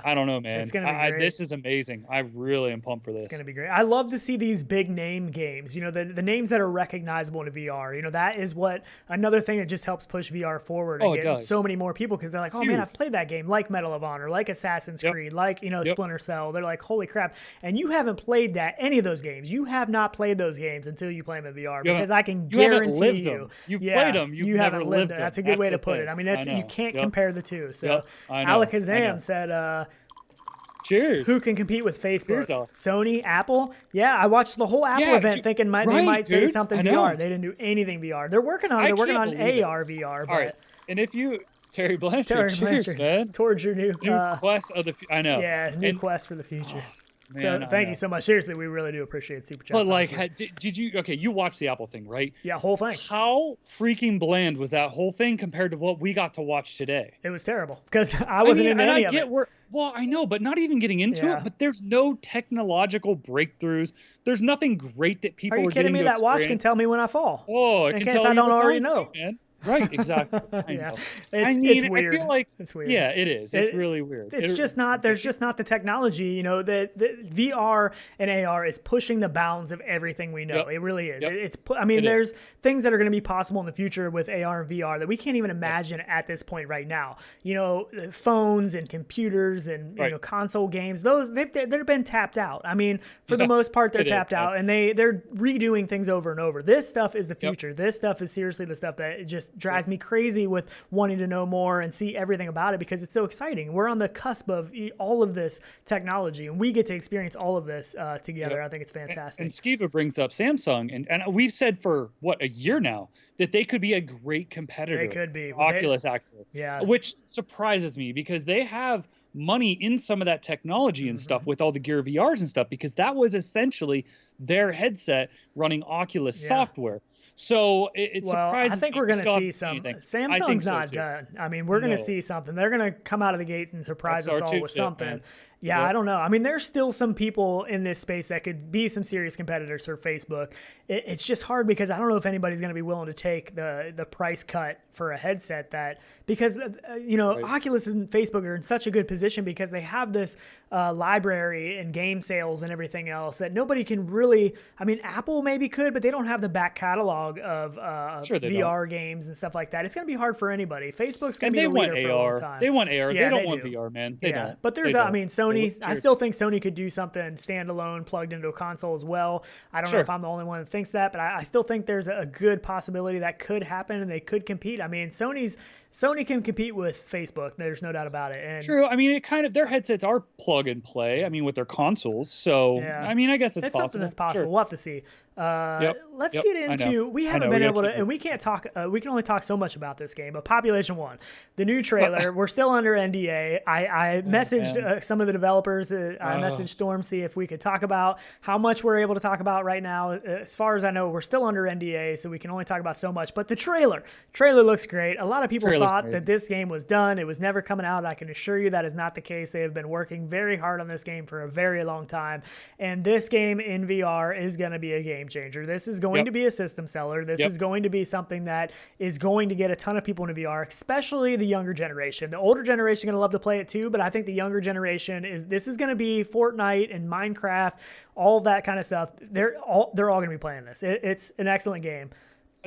I don't know, man. It's gonna be great. This is amazing. I really am pumped for this. It's gonna be great. I love to see these big name games. You know, the names that are recognizable in VR. You know, that is what another thing that just helps push VR forward and get so many more people, because they're like, oh man, I've played that game, like Medal of Honor, like Assassin's Creed, like Splinter Cell. They're like, holy crap! And you haven't played any of those games. You have not played those games until you play them in VR, because I can guarantee you've played them. You haven't lived them. That's a good way to put it. I mean, you can't compare the two. So Alakazam said, cheers. Who can compete with Facebook? Sony, Apple? Yeah, I watched the whole Apple event thinking they might say something VR. They didn't do anything VR. They're working on AR, VR. All right. And if you... Terry Blanchard, cheers, man. Towards your new quest of the... I know. Yeah, new quest for the future. Man, so thank you so much. Seriously, we really do appreciate Super Chats. But like, did you? Okay, you watched the Apple thing, right? Yeah, whole thing. How freaking bland was that whole thing compared to what we got to watch today? It was terrible because I wasn't into any of it. Well, I know, but not even getting into it. But there's no technological breakthroughs. There's nothing great that people are getting to experience. Are you kidding me? That watch can tell me when I fall. Oh, in case I don't already know. Man. Right, exactly. It's weird. I feel like it's weird. Yeah, it is. It's really weird. It's just not. There's just not the technology. You know, the VR and AR is pushing the bounds of everything we know. It really is. There's things that are going to be possible in the future with AR and VR that we can't even imagine at this point right now. You know, phones and computers and you know, console games. They've been tapped out. I mean, for the most part, they're tapped out, and they're redoing things over and over. This stuff is the future. This stuff is seriously the stuff that just drives me crazy with wanting to know more and see everything about it, because it's so exciting. We're on the cusp of all of this technology, and we get to experience all of this together. I think it's fantastic. And Skiva brings up Samsung, and we've said for a year now that they could be a great competitor. They could be. Oculus, actually. Yeah. Which surprises me, because they have money in some of that technology and stuff with all the Gear VRs and stuff, because that was essentially their headset running Oculus software. So it surprises me. I think we're going to see something. Samsung's not done. I mean, we're going to see something. They're going to come out of the gates and surprise us all with something. Man. Yeah, I don't know. I mean, there's still some people in this space that could be some serious competitors for Facebook. It's just hard because I don't know if anybody's going to be willing to take the price cut for a headset because Oculus and Facebook are in such a good position because they have this library and game sales and everything else that nobody can really. I mean, Apple maybe could, but they don't have the back catalog of VR games and stuff like that. It's going to be hard for anybody. Facebook's going to be the leader for a long time. They want AR. Yeah, they don't want VR, man. They don't. But there's, Sony. I still think Sony could do something standalone, plugged into a console as well. I don't know if I'm the only one that thinks that, but I still think there's a good possibility that could happen and they could compete. I mean, Sony can compete with Facebook. There's no doubt about it. And true. I mean, their headsets are plug and play. I mean, with their consoles. So, I mean, I guess it's possible. Something that's possible. Sure. We'll have to see. Let's get into. We haven't been able to, and we can't talk. We can only talk so much about this game. But Population 1, the new trailer. We're still under NDA. I messaged some of the developers. I messaged Stormzy if we could talk about how much we're able to talk about right now. As far as I know, we're still under NDA, so we can only talk about so much. But the trailer looks great. A lot of people thought that this game was done. It was never coming out. I can assure you that is not the case. They have been working very hard on this game for a very long time, and this game in VR is going to be a game changer. This is going to be a system seller. This is going to be something that is going to get a ton of people into VR, especially the younger generation. The older generation is going to love to play it too, but I think the younger generation this is going to be Fortnite and Minecraft, all that kind of stuff. They're all going to be playing this. It's an excellent game.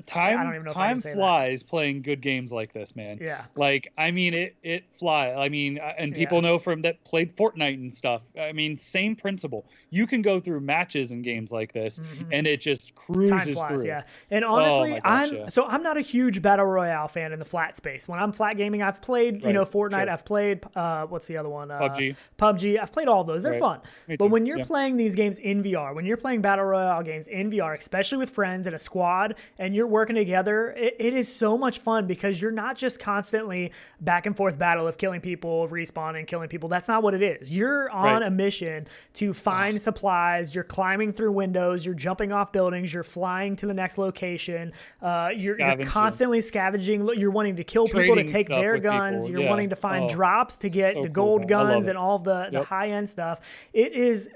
Time flies playing good games like this, man. Yeah. Like, I mean, it flies. I mean, and people know from that played Fortnite and stuff. I mean, same principle. You can go through matches in games like this, and it just cruises Time flies, through. Yeah. And honestly, I'm not a huge battle royale fan in the flat space. When I'm flat gaming, I've played Fortnite. I've played what's the other one? PUBG. I've played all those. They're fun. But when you're playing these games in VR, when you're playing battle royale games in VR, especially with friends in a squad, and you're working together, it is so much fun because you're not just constantly back and forth battle of killing people, respawning, killing people. That's not what it is. You're on a mission to find supplies. You're climbing through windows. You're jumping off buildings. You're flying to the next location. You're constantly scavenging. You're wanting to kill people to take their guns. You're wanting to find drops to get the gold guns and all the high-end stuff. It is,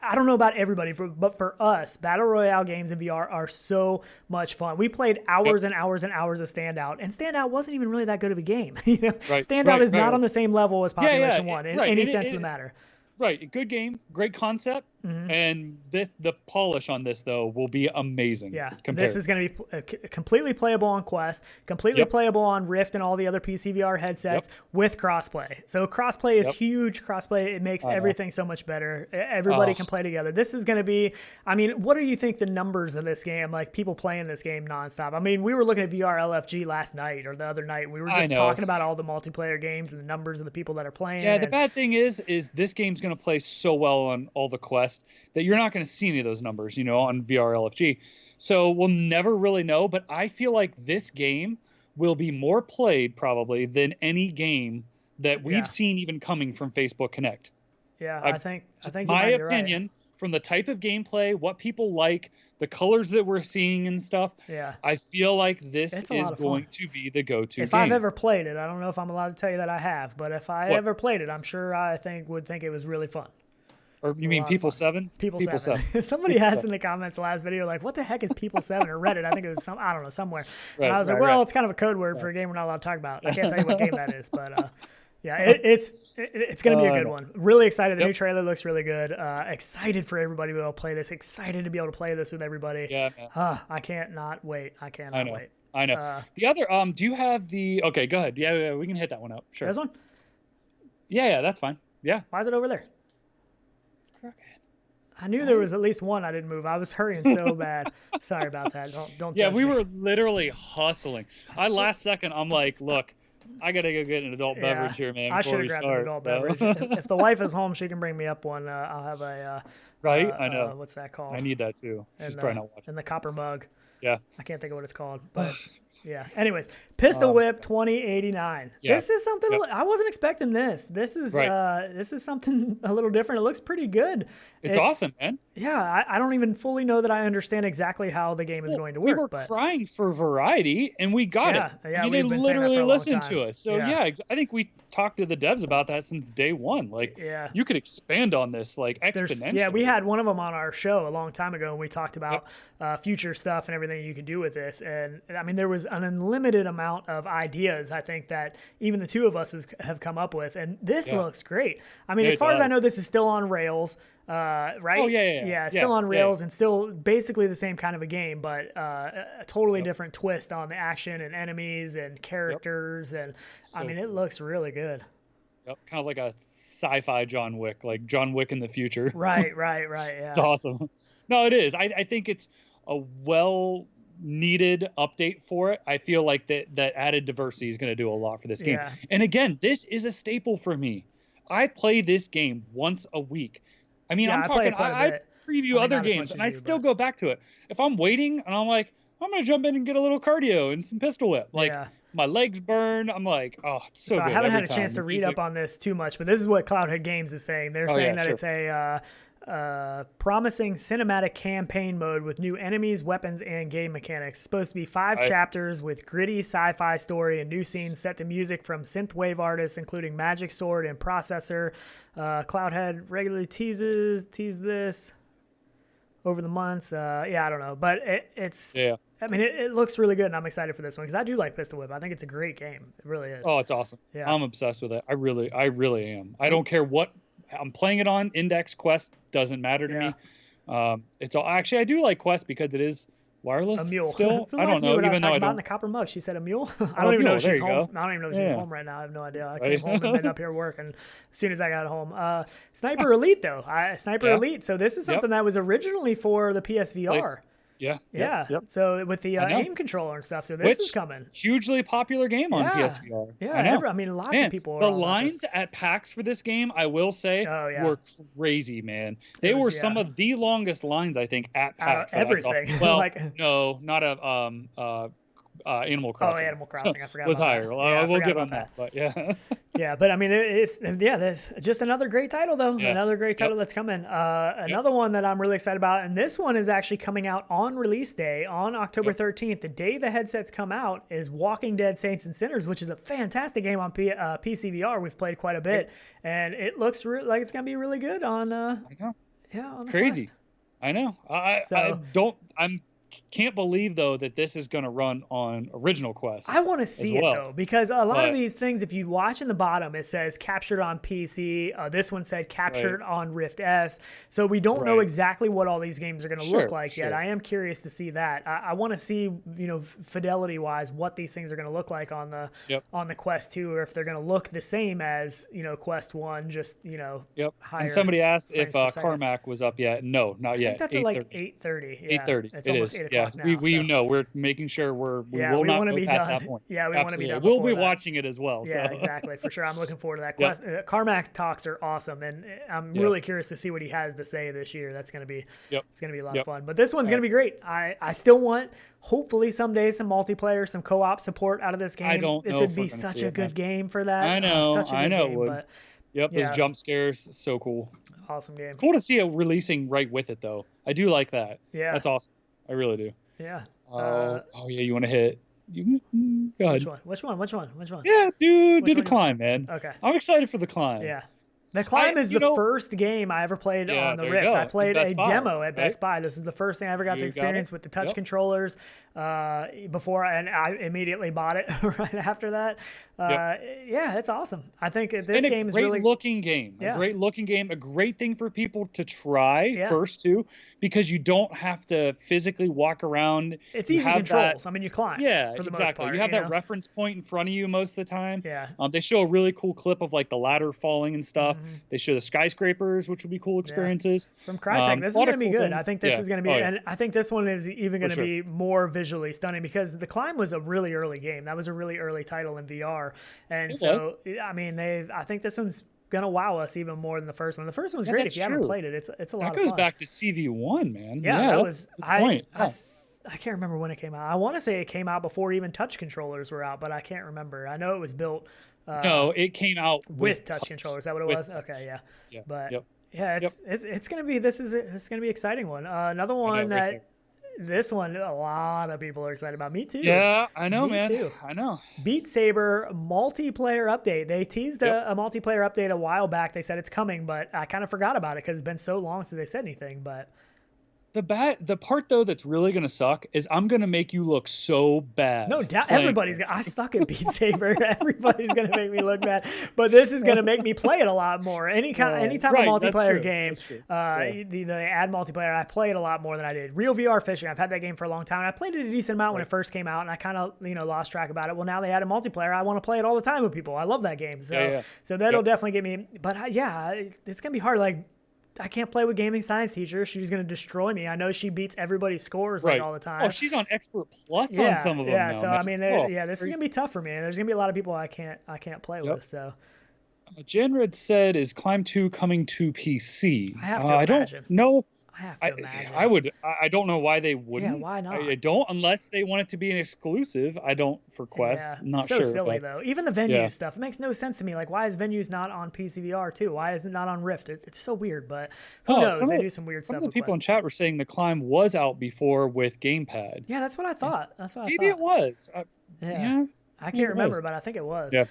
I don't know about everybody, but for us, battle royale games in VR are so much fun. We played hours and hours and hours of Standout, and Standout wasn't even really that good of a game. Standout is not on the same level as Population 1 in any sense of the matter. Right. Good game, great concept. And the polish on this, though, will be amazing. Yeah, this is going to be completely playable on Quest, completely playable on Rift and all the other PC VR headsets with crossplay. So crossplay is huge. Crossplay, it makes everything so much better. Everybody can play together. This is going to be, I mean, what do you think the numbers of this game, like people playing this game nonstop? I mean, we were looking at VR LFG last night or the other night. We were just talking about all the multiplayer games and the numbers of the people that are playing. Yeah, the bad thing is this game's going to play so well on all the Quest that you're not going to see any of those numbers, on VR LFG. So we'll never really know, but I feel like this game will be more played probably than any game that we've seen even coming from Facebook Connect. Yeah, I think my opinion from the type of gameplay, what people like, the colors that we're seeing and stuff. Yeah, I feel like this is going to be the go-to game. If I've ever played it, I don't know if I'm allowed to tell you that I have, but if I ever played it, I'm sure would think it was really fun. Or you mean People 7? People 7. Somebody asked in the comments last video, like, what the heck is People 7 or Reddit? I think it was I don't know, somewhere. And I was like, well, it's kind of a code word for a game we're not allowed to talk about. I can't tell you what game that is, but yeah, it's going to be a good one. Really excited. The new trailer looks really good. Excited for everybody to be able to play this. Excited to be able to play this with everybody. Yeah. I can't not wait. I cannot wait. I know. The other, do you have the, okay, go ahead. Yeah, we can hit that one up. Sure. This one? Yeah, that's fine. Yeah. Why is it over there? I knew there was at least one I didn't move. I was hurrying so bad. Sorry about that. Don't judge me. We were literally hustling. Last second, I'm like, look, I got to go get an adult beverage here, man. I should have grabbed an adult beverage. If the wife is home, she can bring me up one. I'll have a... I know. What's that called? I need that too. She's probably not watching. And the copper mug. Yeah. I can't think of what it's called, but... Yeah. Anyways, Pistol Whip 2089. Yeah. This is something I wasn't expecting. This is something a little different. It looks pretty good. It's awesome, man. Yeah, I don't even fully know that I understand exactly how the game is going to work. We were crying for variety, and we got it. Yeah, they literally listened to us. So I think we talked to the devs about that since day one. Like, you could expand on this like exponentially. We had one of them on our show a long time ago, and we talked about future stuff and everything you could do with this. And I mean, there was an unlimited amount of ideas, I think, that even the two of us have come up with, and this looks great. I mean, as far as I know, this is still on rails. Right? Oh, yeah. Still on rails and still basically the same kind of a game, but a totally different twist on the action and enemies and characters. And I mean, it looks really good. Yep. Kind of like a sci-fi John Wick, like John Wick in the future. Right. Yeah. It's awesome. No, it is. I think it's a well-needed update for it. I feel like that added diversity is going to do a lot for this game. And again, this is a staple for me. I play this game once a week. I mean, I'm talking, I preview other games, and I still go back to it. If I'm waiting, and I'm like, I'm going to jump in and get a little cardio and some pistol whip. Like, my legs burn. I'm like, oh, it's so good. I haven't had a chance to read up on this too much, but this is what Cloudhead Games is saying. They're saying that it's a promising cinematic campaign mode with new enemies, weapons, and game mechanics. It's supposed to be 5 chapters with gritty sci-fi story and new scenes set to music from synthwave artists, including Magic Sword and Processor. Cloudhead regularly tease this. over the months. Yeah, I don't know, but it's. Yeah. I mean, it looks really good, and I'm excited for this one because I do like Pistol Whip. I think it's a great game. It really is. Oh, it's awesome. Yeah. I'm obsessed with it. I really am. I don't care what I'm playing it on. Index, Quest, doesn't matter to me. It's all actually I do like Quest because it is wireless. A mule. Still, I don't know. Even though I don't. In the copper mug, she said a mule. I don't even know if she's home. I don't even know if she's home right now. I have no idea. I came home and been up here working. As soon as I got home, Sniper Elite though. Sniper Elite. So this is something that was originally for the PSVR. Yeah. So with the aim controller and stuff. So this is coming. Hugely popular game on PSVR. Yeah, I mean, lots of people. The lines at PAX for this game, I will say, were crazy, man. They were some of the longest lines I think at PAX. Everything. Well, no, not a Animal Crossing. Oh, Animal Crossing. I forgot. Was about higher. That. I will give on that, but yeah. Yeah, but I mean, that's just another great title though. Yeah. Another great title that's coming. Another one that I'm really excited about, and this one is actually coming out on release day on October 13th. The day the headsets come out is Walking Dead: Saints and Sinners, which is a fantastic game on PCVR. We've played quite a bit, and it looks like it's gonna be really good on. I know. Yeah, on the crazy. Quest. I know. I can't believe though that this is going to run on original Quest. I want to see it though, because a lot of these things, if you watch in the bottom, it says captured on PC. This one said captured on Rift S. So we don't know exactly what all these games are going to look like yet. I am curious to see that. I want to see, fidelity wise, what these things are going to look like on the Quest 2, or if they're going to look the same as Quest 1, just higher. And somebody asked if Carmack was up yet. No, not yet. I think that's at like 8:30. Yeah, 8:30. It's almost 8 o'clock now. We know. We're making sure we will not go past that point. Yeah, we want to be done. We'll be watching it as well. Yeah, exactly, for sure. I'm looking forward to that. Quest. Carmack talks are awesome, and I'm really curious to see what he has to say this year. That's going to be it's going to be a lot of fun. But this one's going to be great. I still want, hopefully someday, some multiplayer, some co-op support out of this game. This would be such a good game for that. I know. Such a good game, it would. Those jump scares, so cool. Awesome game. It's cool to see it releasing right with it, though. I do like that. Yeah. That's awesome. I really do. Yeah. You want to hit? Go ahead. Which one? Yeah, dude, do the climb, man. Okay. I'm excited for the climb. Yeah. The Climb is the first game I ever played on the Rift. I played a demo at Best Buy. This is the first thing I ever got to experience with the touch controllers before, and I immediately bought it right after that. Yeah, it's awesome. I think this game is really... A great-looking game. A great thing for people to try first, too, because you don't have to physically walk around. It's easy controls. I mean, you climb for the most part. You have that reference point in front of you most of the time. Yeah. They show a really cool clip of, like, the ladder falling and stuff. They show the skyscrapers, which would be cool experiences. From Crytek, this is going to be good. I think this is going to be, and I think this one is even going to be more visually stunning, because The Climb was a really early game. That was a really early title in VR, and I mean, I think this one's gonna wow us even more than the first one. The first one was great. If you haven't played it, it's a lot of fun. That goes back to CV1, man. Yeah, that was I can't remember when it came out. I want to say it came out before even touch controllers were out, but I can't remember. I know it was built. No, it came out with touch controllers. Is that what it was? Okay, yeah. But it's gonna be it's gonna be an exciting one. Another one this one a lot of people are excited about. Me too. Yeah, I know, man. Too. I know. Beat Saber multiplayer update. They teased a multiplayer update a while back. They said it's coming, but I kind of forgot about it because it's been so long since they said anything. But the part though that's really gonna suck is I'm gonna make you look so bad. No doubt, everybody's gonna. I suck at Beat Saber. Everybody's gonna make me look bad, but this is gonna make me play it a lot more. Anytime a multiplayer game, they add multiplayer. I play it a lot more than I did. Real VR Fishing. I've had that game for a long time. I played it a decent amount when it first came out, and I kind of lost track about it. Well, now they added multiplayer. I want to play it all the time with people. I love that game. So that'll definitely get me. But it's gonna be hard. Like, I can't play with Gaming Science Teacher. She's going to destroy me. I know she beats everybody's scores all the time. Oh, she's on Expert Plus on some of them now. So, man. I mean, this is going to be tough for me. There's going to be a lot of people I can't play with. So, Janred said, is Climb 2 coming to PC? I have to imagine. I don't know. I have to imagine. I don't know why they wouldn't. Yeah, why not? I don't, unless they want it to be an exclusive. I don't for Quest. Yeah. Not so sure. So silly though. Even the venue stuff, it makes no sense to me. Like, why is venues not on PCVR too? Why is it not on Rift? It's so weird. But who knows? They do some weird stuff. Some of the people in chat were saying the Climb was out before with Gamepad. Yeah, that's what I thought. Maybe it was. I can't remember, but I think it was. Yeah.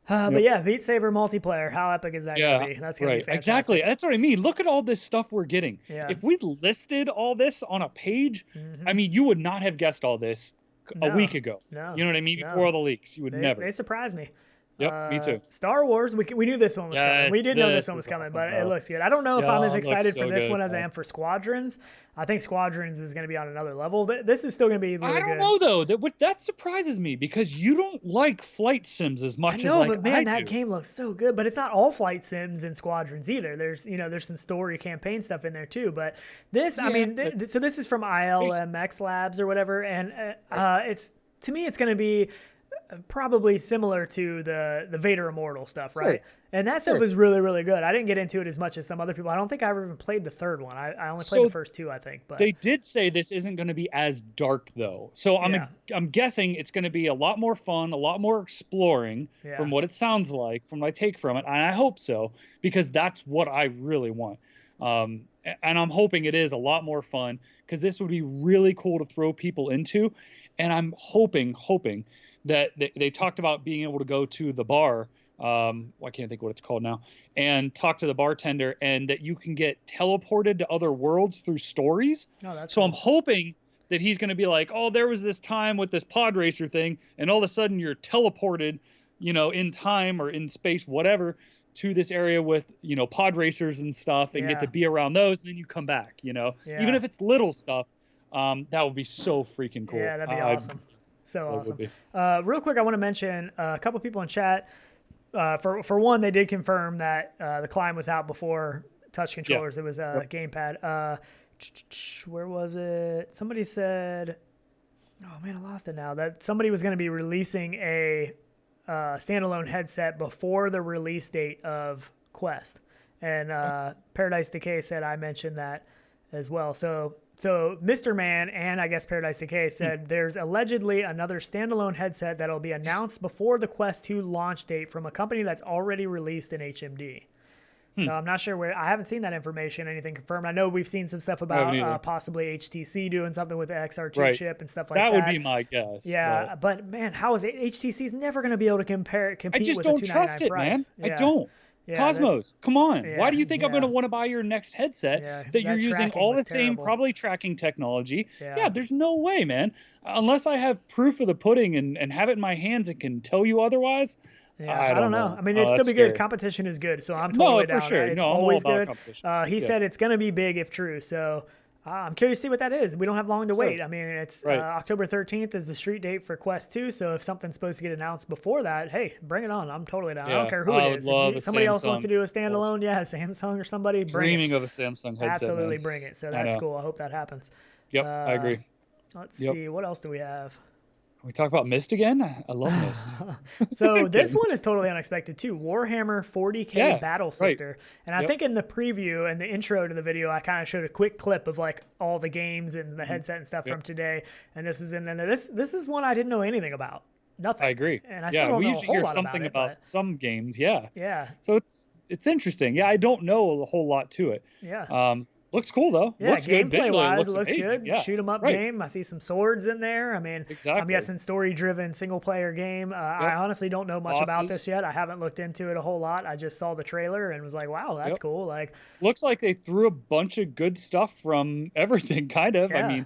But yeah, Beat Saber multiplayer. How epic is that going to be? That's going to be fantastic. Exactly. That's what I mean. Look at all this stuff we're getting. Yeah. If we listed all this on a page, I mean, you would not have guessed all this a week ago. No. You know what I mean? Before all the leaks, you would never. They surprised me. Yep, me too. Star Wars, we knew this one was coming. We did know this one was coming, but it looks good. I don't know if I'm as excited for this one as I am for Squadrons. I think Squadrons is going to be on another level. This is still going to be really good. I don't know, though. That surprises me because you don't like flight sims as much as I do. But man, that game looks so good. But it's not all flight sims in Squadrons either. There's some story campaign stuff in there too. But this, I mean, so this is from ILMX Labs or whatever, and to me, it's going to be probably similar to the Vader Immortal stuff, right? And that stuff is really, really good. I didn't get into it as much as some other people. I don't think I ever even played the third one. I only played the first two, I think. But they did say this isn't going to be as dark, though. So I'm guessing it's going to be a lot more fun, a lot more exploring from what it sounds like, from what I take from it. And I hope so, because that's what I really want. And I'm hoping it is a lot more fun, because this would be really cool to throw people into. And I'm hoping that they talked about being able to go to the bar. I can't think what it's called now, and talk to the bartender, and that you can get teleported to other worlds through stories. Oh, that's so cool. I'm hoping that he's going to be like, oh, there was this time with this pod racer thing, and all of a sudden you're teleported, in time or in space, whatever, to this area with, pod racers and stuff, and get to be around those, and then you come back, even if it's little stuff. That would be so freaking cool. Yeah, that'd be awesome. So awesome. Real quick, I want to mention a couple people in chat. For one, they did confirm that the Climb was out before touch controllers. It was a gamepad. Where was it? Somebody said, oh man, I lost it now, that somebody was going to be releasing a standalone headset before the release date of Quest. And Paradise Decay said I mentioned that as well. So Mr. Man and I guess Paradise Decay said there's allegedly another standalone headset that'll be announced before the Quest 2 launch date from a company that's already released in HMD. So I'm not sure where. I haven't seen that information, anything confirmed. I know we've seen some stuff about possibly HTC doing something with the XR2 chip and stuff like that. That would be my guess. Yeah, but man, how is it? HTC's never going to be able to compete with the $299 price. I just don't trust it, man. I don't. Yeah, Cosmos, come on. Why do you think I'm going to want to buy your next headset that you're using all the same probably tracking technology? Yeah, there's no way, man. Unless I have proof of the pudding and have it in my hands and can tell you otherwise. Yeah, I don't know. I mean, it'd still be good. Competition is good, so I'm totally down. For sure. It's always good. He said it's going to be big if true, so I'm curious to see what that is. We don't have long to wait. I mean, it's October 13th is the street date for Quest 2, so if something's supposed to get announced before that, hey, bring it on. I'm totally down. I don't care who it is. If somebody else wants to do a standalone, Samsung or somebody, bring it. Dreaming of a Samsung headset. Absolutely, bring it. So that's cool. I hope that happens. Yep, I agree. Let's see. What else do we have? Can we talk about Myst again? I love Myst. So this one is totally unexpected too. Warhammer 40K Battle Sister. And I think in the preview and the intro to the video, I kind of showed a quick clip of like all the games and the headset and stuff from today. And this is in there. This is one I didn't know anything about. Nothing. I agree. And I still don't know a whole lot something about some games. Yeah. Yeah. So it's interesting. Yeah, I don't know a whole lot to it. Yeah. Looks cool though. Yeah, looks good. Gameplay-wise, it looks good. Yeah. Shoot 'em up game. I see some swords in there. I mean, I'm guessing story-driven single-player game. I honestly don't know much about this yet. I haven't looked into it a whole lot. I just saw the trailer and was like, "Wow, that's cool." Like, looks like they threw a bunch of good stuff from everything, kind of. Yeah. I mean,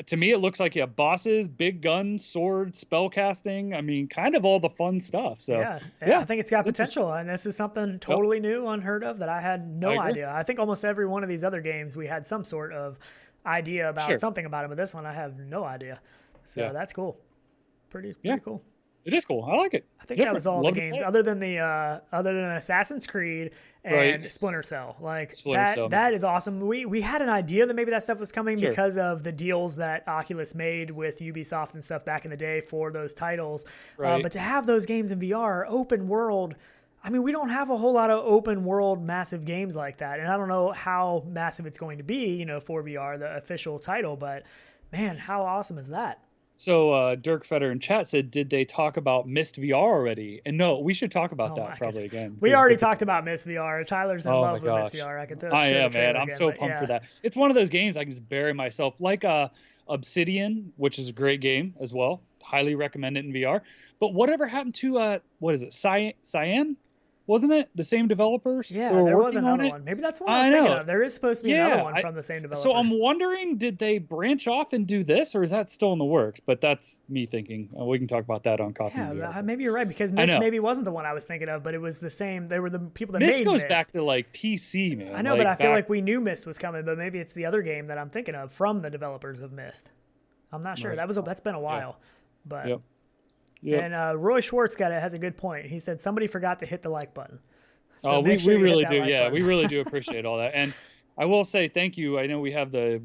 to me, it looks like bosses, big guns, swords, spell casting. I mean, kind of all the fun stuff. So yeah, I think it's got potential, and this is something totally new, unheard of, that I had no idea. I think almost every one of these other games we had some sort of idea about something about it, but this one I have no idea. So that's cool. Pretty cool. It is cool. I like it. I think that was all the games other than Assassin's Creed and Splinter Cell. Like that is awesome. We had an idea that maybe that stuff was coming because of the deals that Oculus made with Ubisoft and stuff back in the day for those titles. But to have those games in VR, open world, I mean, we don't have a whole lot of open world massive games like that. And I don't know how massive it's going to be, for VR, the official title, but man, how awesome is that? So Dirk Feder in chat said, did they talk about Myst VR already? And no, we should talk about that probably again. We already talked about Myst VR. Tyler's in love with Myst VR. I am, man. I'm so pumped for that. It's one of those games I can just bury myself. Like Obsidian, which is a great game as well. highly recommend it in VR. But whatever happened to what is it, Cyan? Wasn't it the same developers? Yeah, there was another one. Maybe that's what I was thinking of. There is supposed to be another one from the same developer. So I'm wondering, did they branch off and do this, or is that still in the works? But that's me thinking. We can talk about that on Coffee. Yeah, maybe you're right, because Myst maybe wasn't the one I was thinking of, but it was the same. They were the people that made Myst. Myst goes back to like PC, man. I know, but I feel like we knew Myst was coming, but maybe it's the other game that I'm thinking of from the developers of Myst. I'm not sure. That's been a while, but. Yep. Yep. And Roy Schwartz has a good point. He said somebody forgot to hit the like button. So we really do. We really do appreciate all that. And I will say thank you. I know we have the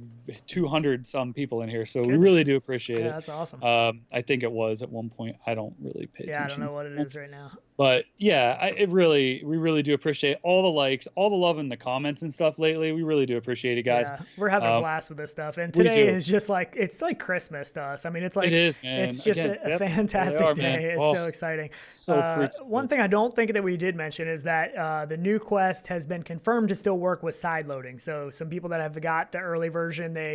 200 some people in here, so we really do appreciate it. Yeah, that's awesome. I think it was at one point. I don't really pay attention. Yeah, I don't know what it is right now. But yeah, we really do appreciate all the likes, all the love in the comments and stuff lately. We really do appreciate it, guys. Yeah, we're having a blast with this stuff. And today is just like, it's like Christmas to us. I mean, it's like, it is, man. It's just a fantastic day. It's so exciting. So one thing I don't think that we did mention is that the new Quest has been confirmed to still work with side loading. So some people that have got the early version, they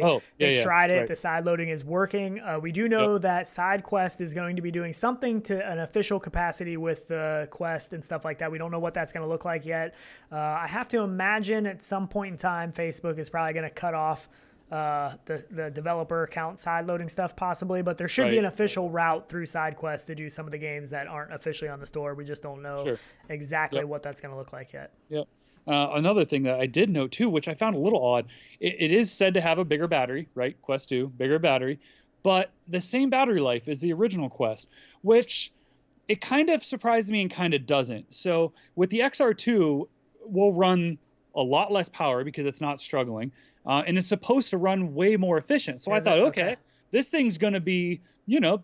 tried it. Right. The side loading is working. We do know that Side Quest is going to be doing something to an official capacity with the Quest and stuff like that. We don't know what that's going to look like yet. I have to imagine at some point in time, Facebook is probably going to cut off the developer account side loading stuff possibly, but there should be an official route through SideQuest to do some of the games that aren't officially on the store. We just don't know exactly what that's going to look like yet. Yep. Another thing that I did note too, which I found a little odd, it is said to have a bigger battery, right? Quest 2, bigger battery, but the same battery life as the original Quest, which it kind of surprised me and kind of doesn't. So with the XR2, we'll run a lot less power because it's not struggling, and it's supposed to run way more efficient. So I thought, okay, this thing's going to be,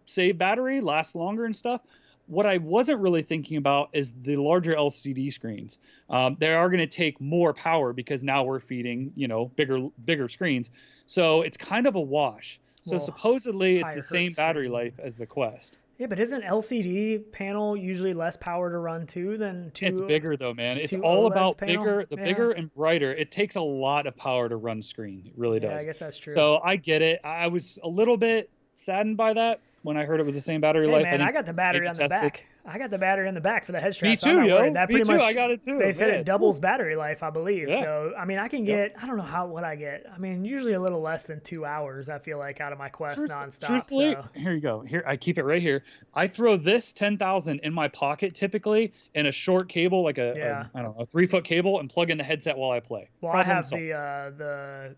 save battery, last longer and stuff. What I wasn't really thinking about is the larger LCD screens. They are going to take more power because now we're feeding, bigger screens. So it's kind of a wash. So supposedly it's the same battery life as the Quest. Yeah, but isn't LCD panel usually less power to run too than two? It's bigger though, man. It's all about bigger, bigger and brighter. It takes a lot of power to run screen. It really does. I guess that's true. So I get it. I was a little bit saddened by that when I heard it was the same battery life. Man, I got the battery on the back. I got the battery on the back for the head strap. Me too, yo. Me too. I got it too. They said it doubles battery life, I believe. Yeah. So, I mean, I can get, I don't know what I get. I mean, usually a little less than 2 hours, I feel like, out of my Quest nonstop. Truthfully, here you go. Here, I keep it right here. I throw this 10,000 in my pocket typically in a short cable, like a 3-foot cable, and plug in the headset while I play. Well, I have the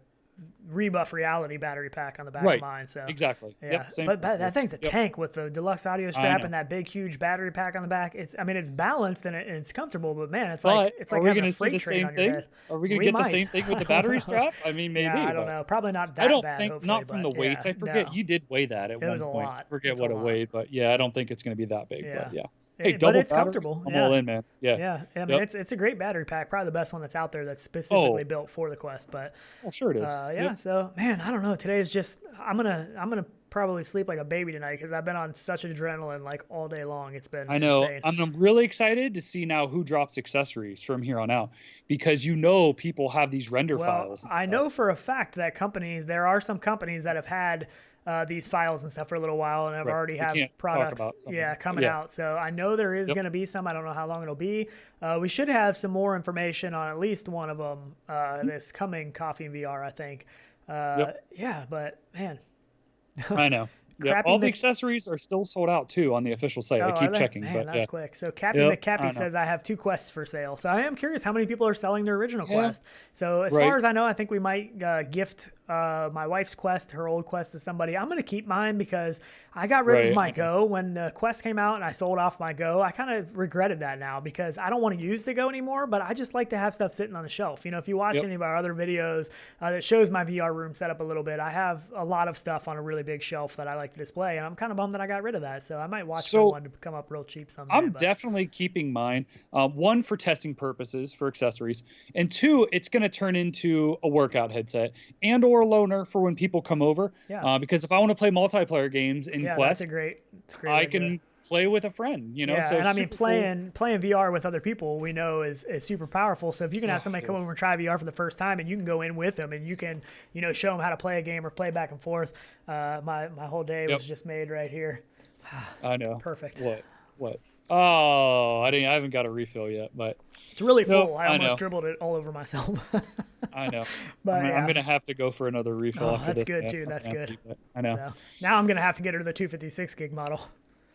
Rebuff Reality battery pack on the back of mine. So exactly. Yeah. But that thing's a tank with the deluxe audio strap and that big huge battery pack on the back. It's balanced and it's comfortable, but man, it's like having a freight train on your head. Are we gonna get the same thing with the battery strap? I mean, maybe. Yeah, I don't know. Probably not that bad. I don't think not from the weights. I forget you did weigh that at one point. It was a lot. I forget what it weighed, but yeah, I don't think it's gonna be that big. But yeah. Hey, but it's comfortable. I'm all in, man. Yeah. Yeah. I mean, it's a great battery pack. Probably the best one that's out there that's specifically built for the Quest. But sure it is. Yeah. So, man, I don't know. Today is just I'm gonna probably sleep like a baby tonight because I've been on such adrenaline like all day long. It's been insane. I'm really excited to see now who drops accessories from here on out because people have these render files. I know for a fact that there are some companies that have had these files and stuff for a little while and have already have products coming out. So I know there is going to be some. I don't know how long it'll be. We should have some more information on at least one of them this coming Coffee and VR, I think. Yeah, but man. I know. All the accessories are still sold out too on the official site. I keep checking. Man, that's quick. So Cappy McCappy says I have 2 Quests for sale. So I am curious how many people are selling their original Quest. So as far as I know, I think we might gift my wife's Quest, her old Quest, to somebody. I'm going to keep mine because I got rid of my Go when the Quest came out and I sold off my Go. I kind of regretted that now because I don't want to use the Go anymore, but I just like to have stuff sitting on the shelf. If you watch any of our other videos that shows my VR room set up a little bit, I have a lot of stuff on a really big shelf that I like to display, and I'm kind of bummed that I got rid of that. So I might watch for one to come up real cheap someday. I'm definitely keeping mine. 1, for testing purposes for accessories, and 2, it's going to turn into a workout headset and or a loaner for when people come over. Because if I want to play multiplayer games in Quest, it's great I can play with a friend, you know? Yeah, so and I mean, playing VR with other people, we know is super powerful. So if you can have somebody come over and try VR for the first time, and you can go in with them, and you can, you know, show them how to play a game or play back and forth. My whole day was just made right here. I know. Perfect. What? Oh, I haven't got a refill yet, but it's really full. I almost dribbled it all over myself. I know. But I'm gonna have to go for another refill after that's this. good too. That's good. I know. So, now I'm gonna have to get her the 256 gig model.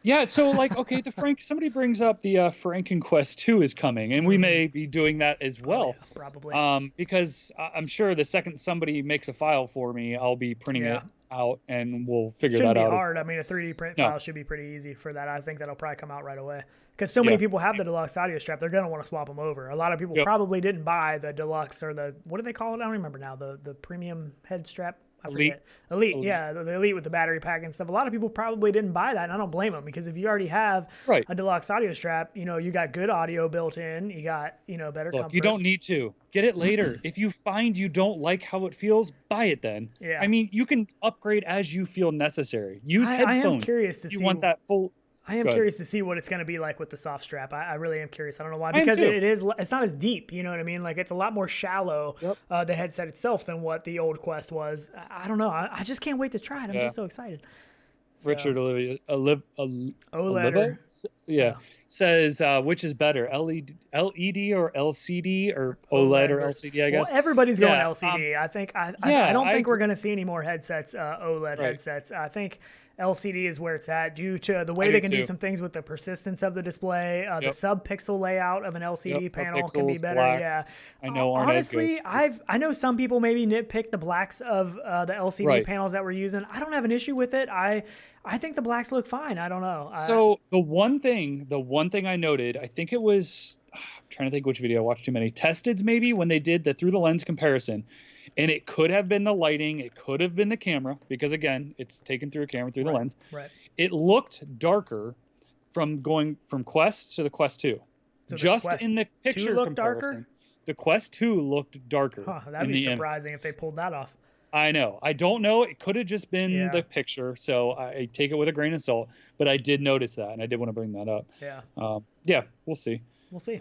Yeah, so like, okay, somebody brings up the Franken Quest 2 is coming, and we may be doing that as well. Yeah, probably. Because I'm sure the second somebody makes a file for me, I'll be printing it out, and we'll figure that out. Shouldn't be hard. I mean, a 3D print file should be pretty easy for that. I think that'll probably come out right away. Because so many people have the deluxe audio strap, they're going to want to swap them over. A lot of people probably didn't buy the deluxe or the, what do they call it? I don't remember now. The premium head strap. I forget. Elite, yeah, the Elite with the battery pack and stuff. A lot of people probably didn't buy that, and I don't blame them, because if you already have a deluxe audio strap, you know, you got good audio built in, you got, you know, better comfort. You don't need to. Get it later. If you find you don't like how it feels, buy it then. Yeah. I mean, you can upgrade as you feel necessary. Use headphones. I am curious to see. You want that full... I am curious to see what it's going to be like with the soft strap. I really am curious. I don't know why, because it's not as deep. You know what I mean? Like, it's a lot more shallow, the headset itself, than what the old Quest was. I don't know. I just can't wait to try it. I'm just so excited. So, Richard Oliva says, which is better, LED or LCD, or OLED or LCD, I guess? Well, everybody's going LCD. I don't think we're going to see any more headsets, OLED headsets. I think LCD is where it's at, due to the way they can do some things with the persistence of the display. The sub-pixel layout of an LCD panel can be better. Blacks, I know. Honestly, I know some people maybe nitpick the blacks of the LCD panels that we're using. I don't have an issue with it. I think the blacks look fine. I don't know. So the one thing I noted, I think it was, I'm trying to think which video I watched too many. Testeds maybe, when they did the through the lens comparison. And it could have been the lighting. It could have been the camera, because, again, it's taken through a camera through the lens. Right. It looked darker from going from Quest to the Quest 2. So just in the picture comparison. The Quest 2 looked darker. Huh, that'd be surprising if they pulled that off. I know. I don't know. It could have just been the picture. So I take it with a grain of salt. But I did notice that, and I did want to bring that up. Yeah. We'll see. We'll see.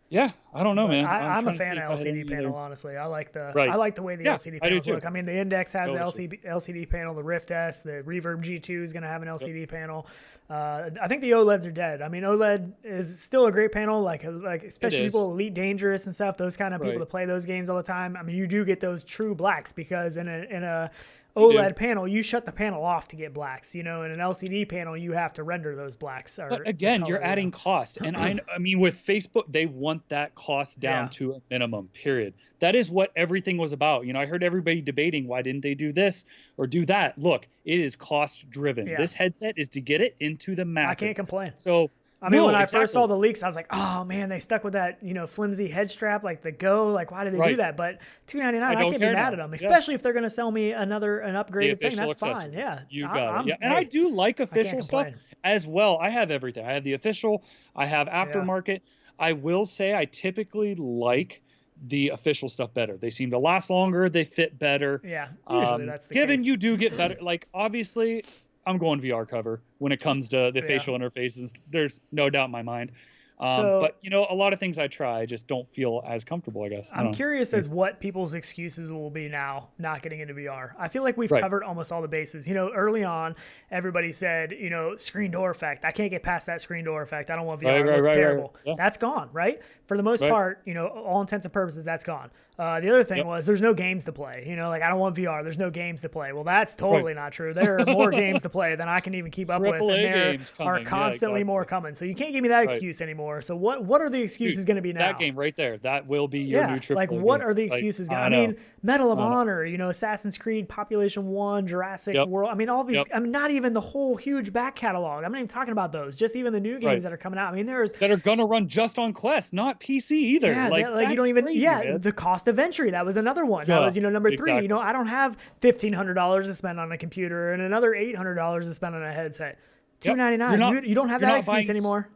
Yeah, I don't know, man. I'm a fan of LCD panel, honestly. I like the way the LCD panels look. I mean, the Index has an LCD panel. The Rift S, the Reverb G2 is going to have an LCD panel. I think the OLEDs are dead. I mean, OLED is still a great panel, like especially people Elite Dangerous and stuff. Those kind of people that play those games all the time. I mean, you do get those true blacks, because in a OLED panel, you shut the panel off to get blacks. You know, in an LCD panel, you have to render those blacks. But again, you're adding cost, and I mean, with Facebook, they want that cost down to a minimum. Period. That is what everything was about. You know, I heard everybody debating, why didn't they do this or do that? Look, it is cost driven. This headset is to get it into the masses. I can't complain. So. I mean, when I first saw the leaks, I was like, "Oh man, they stuck with that, you know, flimsy head strap, like the Go. Like, why did they do that?" But $299, I can't be mad at them, especially if they're going to sell me an upgraded thing. That's fine. Yeah, you got it. And I do like official stuff as well. I have everything. I have the official. I have aftermarket. I will say I typically like the official stuff better. They seem to last longer. They fit better. Yeah, usually that's the case. Given you do get better, like obviously. I'm going VR cover when it comes to the facial interfaces. There's no doubt in my mind. But, you know, a lot of things I try just don't feel as comfortable, I guess. I'm curious as what people's excuses will be now not getting into VR. I feel like we've covered almost all the bases. You know, early on, everybody said, you know, screen door effect. I can't get past that screen door effect. I don't want VR. It looks terrible. Yeah. That's gone, right? For the most part, you know, all intents and purposes, that's gone. The other thing was there's no games to play. You know, like I don't want VR. There's no games to play. Well, that's totally not true. There are more games to play than I can even keep up with. And there are constantly more coming. So you can't give me that excuse anymore. So what are the excuses going to be now? That game right there, that will be your new AAA like what are the excuses going to I mean, Medal of Honor, you know, Assassin's Creed, Population 1, Jurassic World. I mean, all these, I mean, not even the whole huge back catalog. I'm not even talking about those. Just even the new games that are coming out. I mean, there's that are going to run just on Quest, not PC either. Yeah, like you don't even crazy, the cost of entry, that was another one. That was, you know, number 3. You know, I don't have $1,500 to spend on a computer and another $800 to spend on a headset. $299. You don't have that excuse anymore.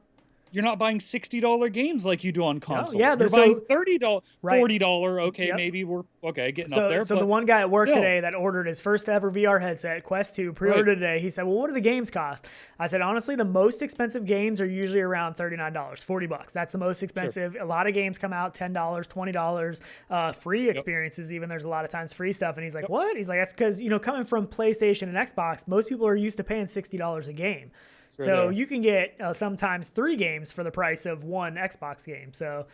you're not buying $60 games like you do on console. No, yeah, you're buying $30, $40. Okay, maybe we're getting up there. So the one guy at work today that ordered his first ever VR headset, Quest 2, pre-ordered today, he said, well, what do the games cost? I said, honestly, the most expensive games are usually around $39, $40. That's the most expensive. Sure. A lot of games come out $10, $20, free experiences even. There's a lot of times free stuff. And he's like, what? He's like, that's because, coming from PlayStation and Xbox, most people are used to paying $60 a game. So you can get sometimes 3 games for the price of one Xbox game. So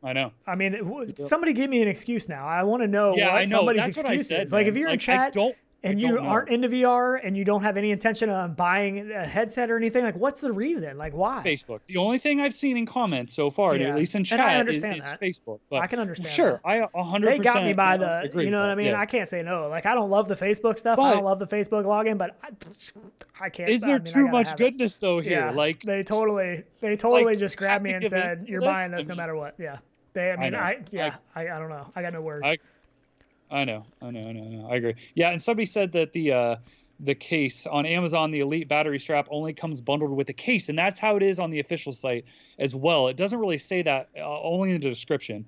I know. I mean, somebody give me an excuse now. I want to know what somebody's excuse is. Like, if you're in chat and you aren't into VR and you don't have any intention on buying a headset or anything, like, what's the reason? Like, why? Facebook. The only thing I've seen in comments so far, at least in chat, is Facebook. But I can understand. Sure, I 100%. They got me by the. Agree you know what I mean? Yeah. I can't say no. Like, I don't love the Facebook stuff. I don't love the Facebook login, but I can't. Is there too much goodness though here? Yeah, like they totally just grabbed me and said, "You're buying this no matter what." Yeah. I don't know. I got no words. I know. I agree. Yeah, and somebody said that the case on Amazon, the Elite battery strap only comes bundled with a case, and that's how it is on the official site as well. It doesn't really say that, only in the description.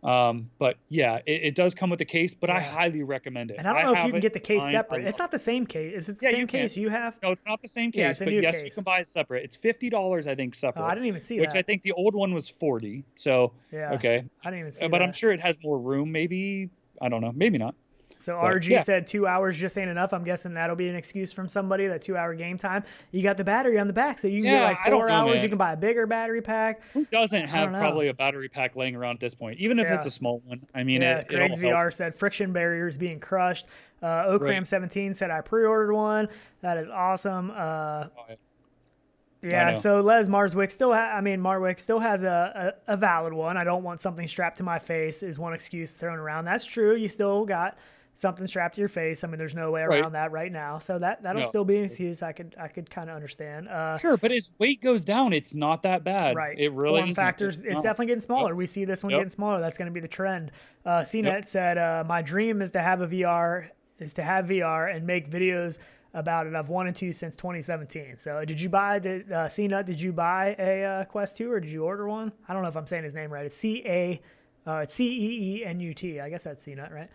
But yeah, it does come with the case, but I highly recommend it. And I don't know if you can get the case separate. It's not the same case. Is it the same case you have? No, it's not the same case, but yes, you can buy it separate. It's $50, I think, separate. Oh, I didn't even see that. Which I think the old one was $40. So, okay. I didn't even see but that. I'm sure it has more room, maybe. I don't know. Maybe not. So RG said 2 hours just ain't enough. I'm guessing that'll be an excuse from somebody, that 2 hour game time. You got the battery on the back, so you can get like 4 hours. Man. You can buy a bigger battery pack. Who doesn't have probably a battery pack laying around at this point, even if it's a small one? I mean, Greg's VR said friction barriers being crushed. Okram17 said I pre-ordered one. That is awesome. So Les Marswick Marwick still has a valid one. I don't want something strapped to my face is one excuse thrown around. That's true. You still got something strapped to your face. I mean, there's no way around that right now. So that'll still be an excuse. I could kind of understand. Sure, but as weight goes down, it's not that bad. Right. It really Form factors. It's definitely getting smaller. Yep. We see this one getting smaller. That's going to be the trend. CNET said, my dream is to have VR and make videos about it. I've wanted to since 2017. So did you buy the CNET? Did you buy a Quest 2 or did you order one? I don't know if I'm saying his name right. It's CEENUT. I guess that's CNET, right?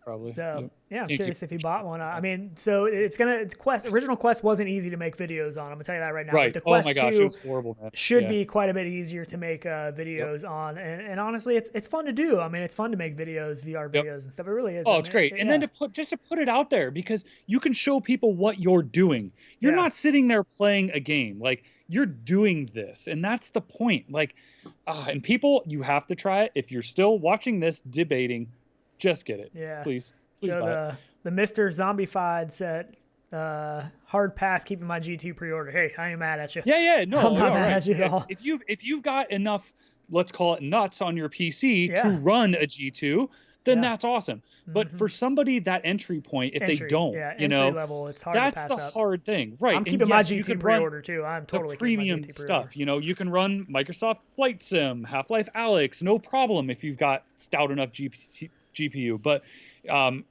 Probably. So I'm curious if he bought one. I mean, so original Quest wasn't easy to make videos on. I'm gonna tell you that right now. Right. But the Quest 2 it was horrible, man. Should be quite a bit easier to make videos on. And honestly, it's fun to do. I mean, it's fun to make videos, VR videos and stuff. It really is. Oh, it's great. And then to put it out there, because you can show people what you're doing. You're not sitting there playing a game. Like, you're doing this, and that's the point. Like, and people, you have to try it. If you're still watching this debating, just get it. Yeah. Please so the Mr. Zombified said, hard pass keeping my G2 pre-order. Hey, I ain't mad at you. Yeah. No, I'm not mad at you at all. If you've got enough, let's call it nuts on your PC to run a G2, then that's awesome. But for somebody that entry point, if they don't, entry level, it's hard to pass up. That's the hard thing, right? I'm keeping my G2 pre-order too. I'm totally the premium stuff. You can run Microsoft Flight Sim, Half-Life Alyx, no problem if you've got stout enough GPU. But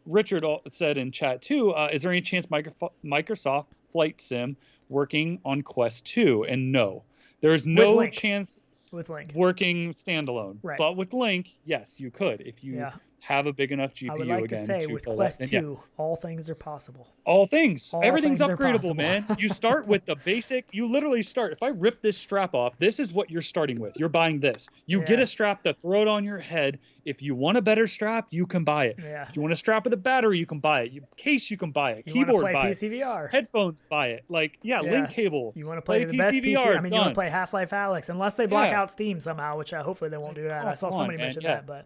Richard said in chat too, is there any chance Microsoft Flight Sim working on Quest 2? And no, there's no chance with Link working standalone. Right. But with Link, yes, you could if you have a big enough GPU. I would like to say with Quest 2, all things are possible. All things. Everything's upgradable, man. You start with the basic. You literally start. If I rip this strap off, this is what you're starting with. You're buying this. You get a strap to throw it on your head. If you want a better strap, you can buy it. Yeah. If you want a strap with a battery, you can buy it. Case, you can buy it. Keyboard, buy PC it. VR. Headphones, buy it. Link cable. You want to play the best PC VR. I mean, you want to play Half-Life Alyx, unless they block out Steam somehow, which hopefully they won't do that. I saw somebody mention that, but.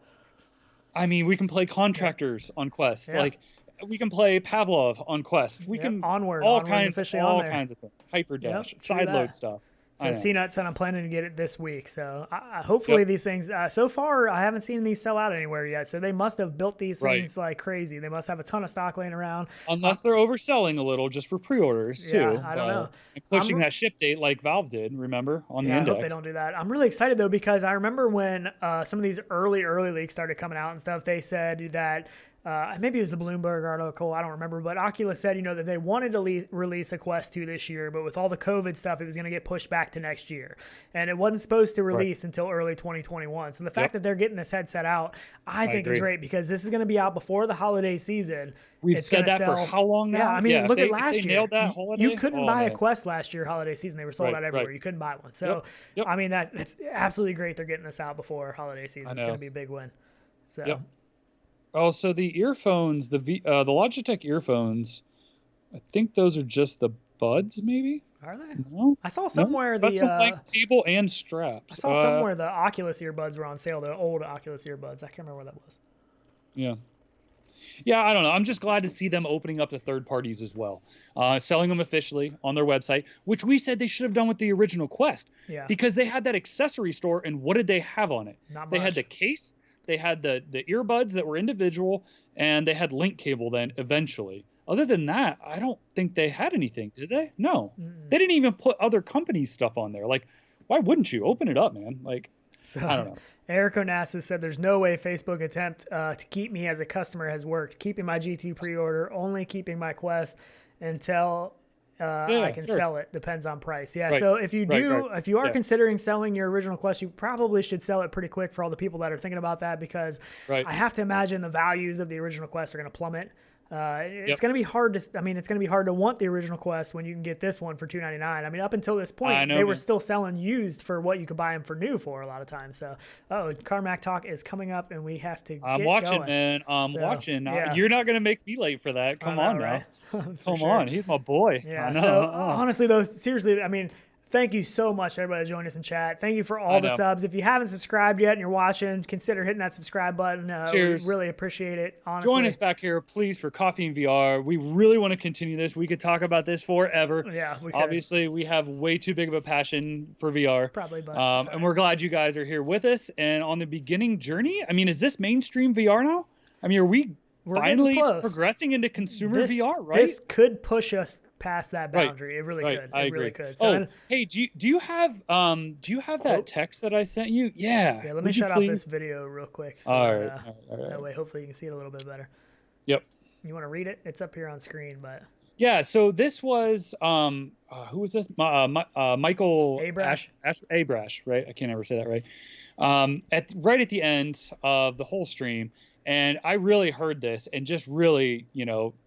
I mean, we can play Contractors on Quest. Like, we can play Pavlov on Quest. We can Onward. All kinds of things. Hyperdash, sideload stuff. So CNUT said I'm planning to get it this week. So hopefully these things, so far I haven't seen these sell out anywhere yet. So they must have built these things like crazy. They must have a ton of stock laying around. Unless they're overselling a little just for pre-orders too. I don't know. And pushing that ship date like Valve did, remember, on the index. I hope they don't do that. I'm really excited though, because I remember when some of these early leaks started coming out and stuff, they said that maybe it was the Bloomberg article, I don't remember, but Oculus said, that they wanted to release a Quest 2 this year, but with all the COVID stuff, it was going to get pushed back to next year. And it wasn't supposed to release until early 2021. So the fact that they're getting this headset out, I think is great, because this is going to be out before the holiday season. We've said that for how long now? Yeah, I mean, look at last year. Nailed that holiday, you couldn't buy a Quest last year holiday season. They were sold out everywhere. You couldn't buy one. So, I mean, that's absolutely great. They're getting this out before holiday season. It's going to be a big win. So. Oh, so the earphones, the Logitech earphones, I think those are just the buds, maybe? Are they? No, I saw somewhere that's the cable and straps. I saw somewhere the Oculus earbuds were on sale. The old Oculus earbuds. I can't remember where that was. Yeah, I don't know. I'm just glad to see them opening up to third parties as well, selling them officially on their website, which we said they should have done with the original Quest. Yeah. Because they had that accessory store, and what did they have on it? Not much. They had the case. They had the earbuds that were individual, and they had link cable then eventually. Other than that, I don't think they had anything, did they? No. They didn't even put other companies' stuff on there. Like, why wouldn't you? Open it up, man. Like, I don't know. Eric Onassis said, there's no way Facebook attempt to keep me as a customer has worked. Keeping my G2 pre-order, only keeping my Quest until I can sell it. Depends on price. Yeah. So if you if you are considering selling your original Quest, you probably should sell it pretty quick for all the people that are thinking about that, because I have to imagine the values of the original Quest are going to plummet. It's going to be hard to, it's going to be hard to want the original Quest when you can get this one for $299. I mean, up until this point, they were still selling used for what you could buy them for new for a lot of times. So, Carmack Talk is coming up, and we have to I'm watching, going. Man. I'm watching. You're not going to make me late for that. Come on now. Come on. He's my boy. Yeah. So, honestly, though, seriously, I mean, thank you so much, everybody, that joined us in chat. Thank you for all the subs. If you haven't subscribed yet and you're watching, consider hitting that subscribe button. Cheers. We really appreciate it, honestly. Join us back here, please, for Coffee and VR. We really want to continue this. We could talk about this forever. Yeah, we could. Obviously, we have way too big of a passion for VR. Probably, but and we're glad you guys are here with us and on the beginning journey. I mean, is this mainstream VR now? I mean, we're finally progressing into consumer VR, right? This could push us past that boundary. It really could. I agree. Really could. So, hey, do you have that text that I sent you? Yeah. Yeah. Let me shut off this video real quick. So all right. That way, hopefully, you can see it a little bit better. Yep. You want to read it? It's up here on screen, but. Yeah. So this was who was this? Michael Abrash. Abrash, right? I can't ever say that right. Right at the end of the whole stream. And I really heard this and just really,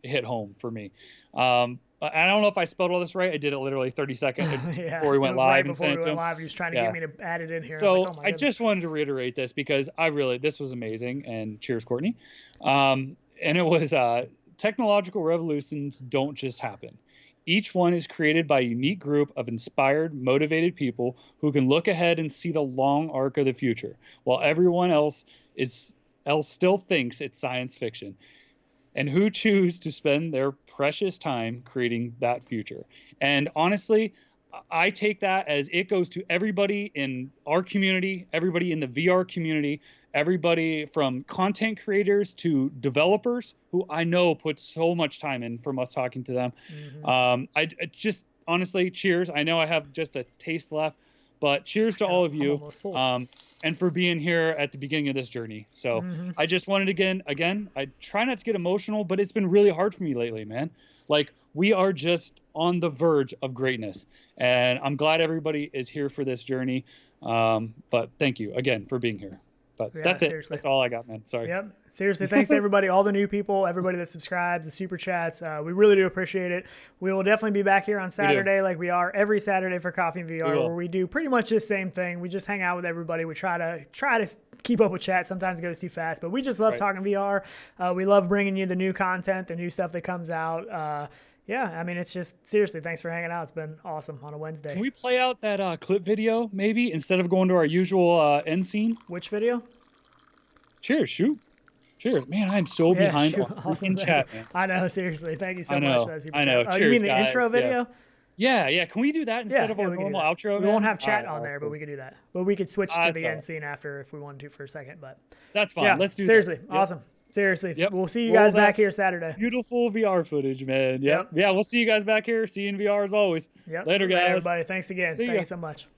hit home for me. I don't know if I spelled all this right. I did it literally 30 seconds before we went live. Before we went live, he was trying to get me to add it in here. So I just wanted to reiterate this because this was amazing. And cheers, Courtney. And it was technological revolutions don't just happen. Each one is created by a unique group of inspired, motivated people who can look ahead and see the long arc of the future, while everyone else still thinks it's science fiction, and who choose to spend their precious time creating that future. And honestly, I take that as it goes to everybody in our community, everybody in the VR community, everybody from content creators to developers who I know put so much time in from us talking to them. Mm-hmm. I just honestly, cheers. I know I have just a taste left, but cheers to all of you, and for being here at the beginning of this journey. So I just wanted again, I try not to get emotional, but it's been really hard for me lately, man. Like, we are just on the verge of greatness, and I'm glad everybody is here for this journey. But thank you again for being here. But that's it. That's all I got, man. Sorry. Yep. Seriously, thanks to everybody, all the new people, everybody that subscribes, the super chats. We really do appreciate it. We will definitely be back here on Saturday, like we are every Saturday for Coffee and VR, where we do pretty much the same thing. We just hang out with everybody. We try to keep up with chat. Sometimes it goes too fast, but we just love talking VR. We love bringing you the new content, the new stuff that comes out. Yeah, I mean, it's just, seriously, thanks for hanging out. It's been awesome on a Wednesday. Can we play out that clip video, maybe, instead of going to our usual end scene? Which video? Cheers, shoot. Cheers. Man, I'm so behind on freaking chat, man. I know, seriously. Thank you so much for that. I know. Oh, cheers, you mean the guys. intro video? Yeah. Can we do that instead of our normal outro? We won't have chat on there, but we could do that. But we could switch to the end scene after if we wanted to for a second. But that's fine. Let's do that. Seriously, awesome. Seriously, we'll see you guys back here Saturday. Beautiful VR footage, man. Yep. Yeah, we'll see you guys back here. See you in VR as always. Yep. Later, guys. Everybody, thanks again. Thank you so much.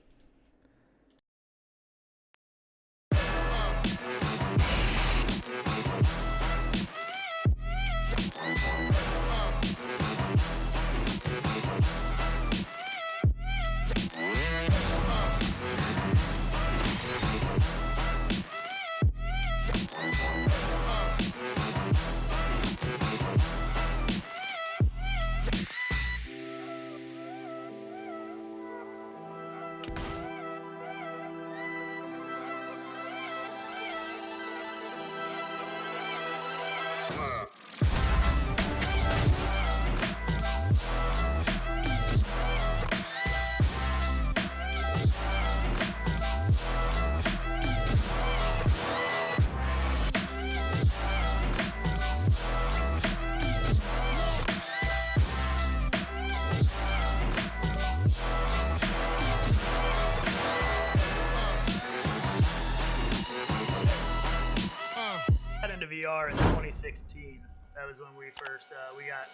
2016. That was when we first we got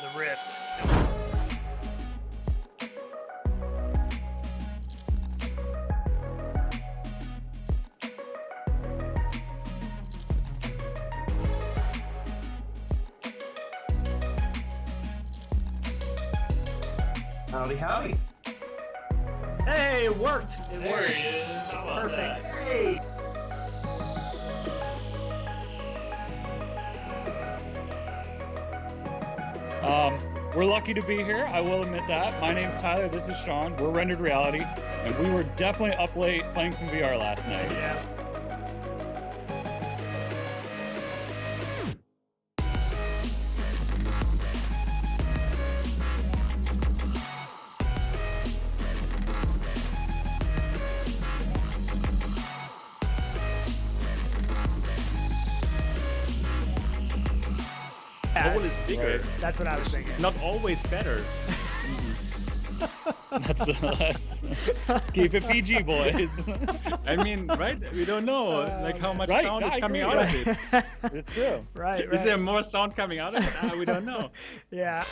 the Rift. Howdy, howdy. Hey, it worked. It worked. He is. How about Perfect. That? Hey. We're lucky to be here. I will admit that. My name's Tyler. This is Sean. We're Rendered Reality, and we were definitely up late playing some VR last night. Yeah. Hole is bigger. Right. That's what I was thinking. It's not always better. Let's keep it PG, boys. I mean, right? We don't know like how much Right, sound is I coming agree. out of it. It's true. Right. Is there more sound coming out of it? We don't know. Yeah.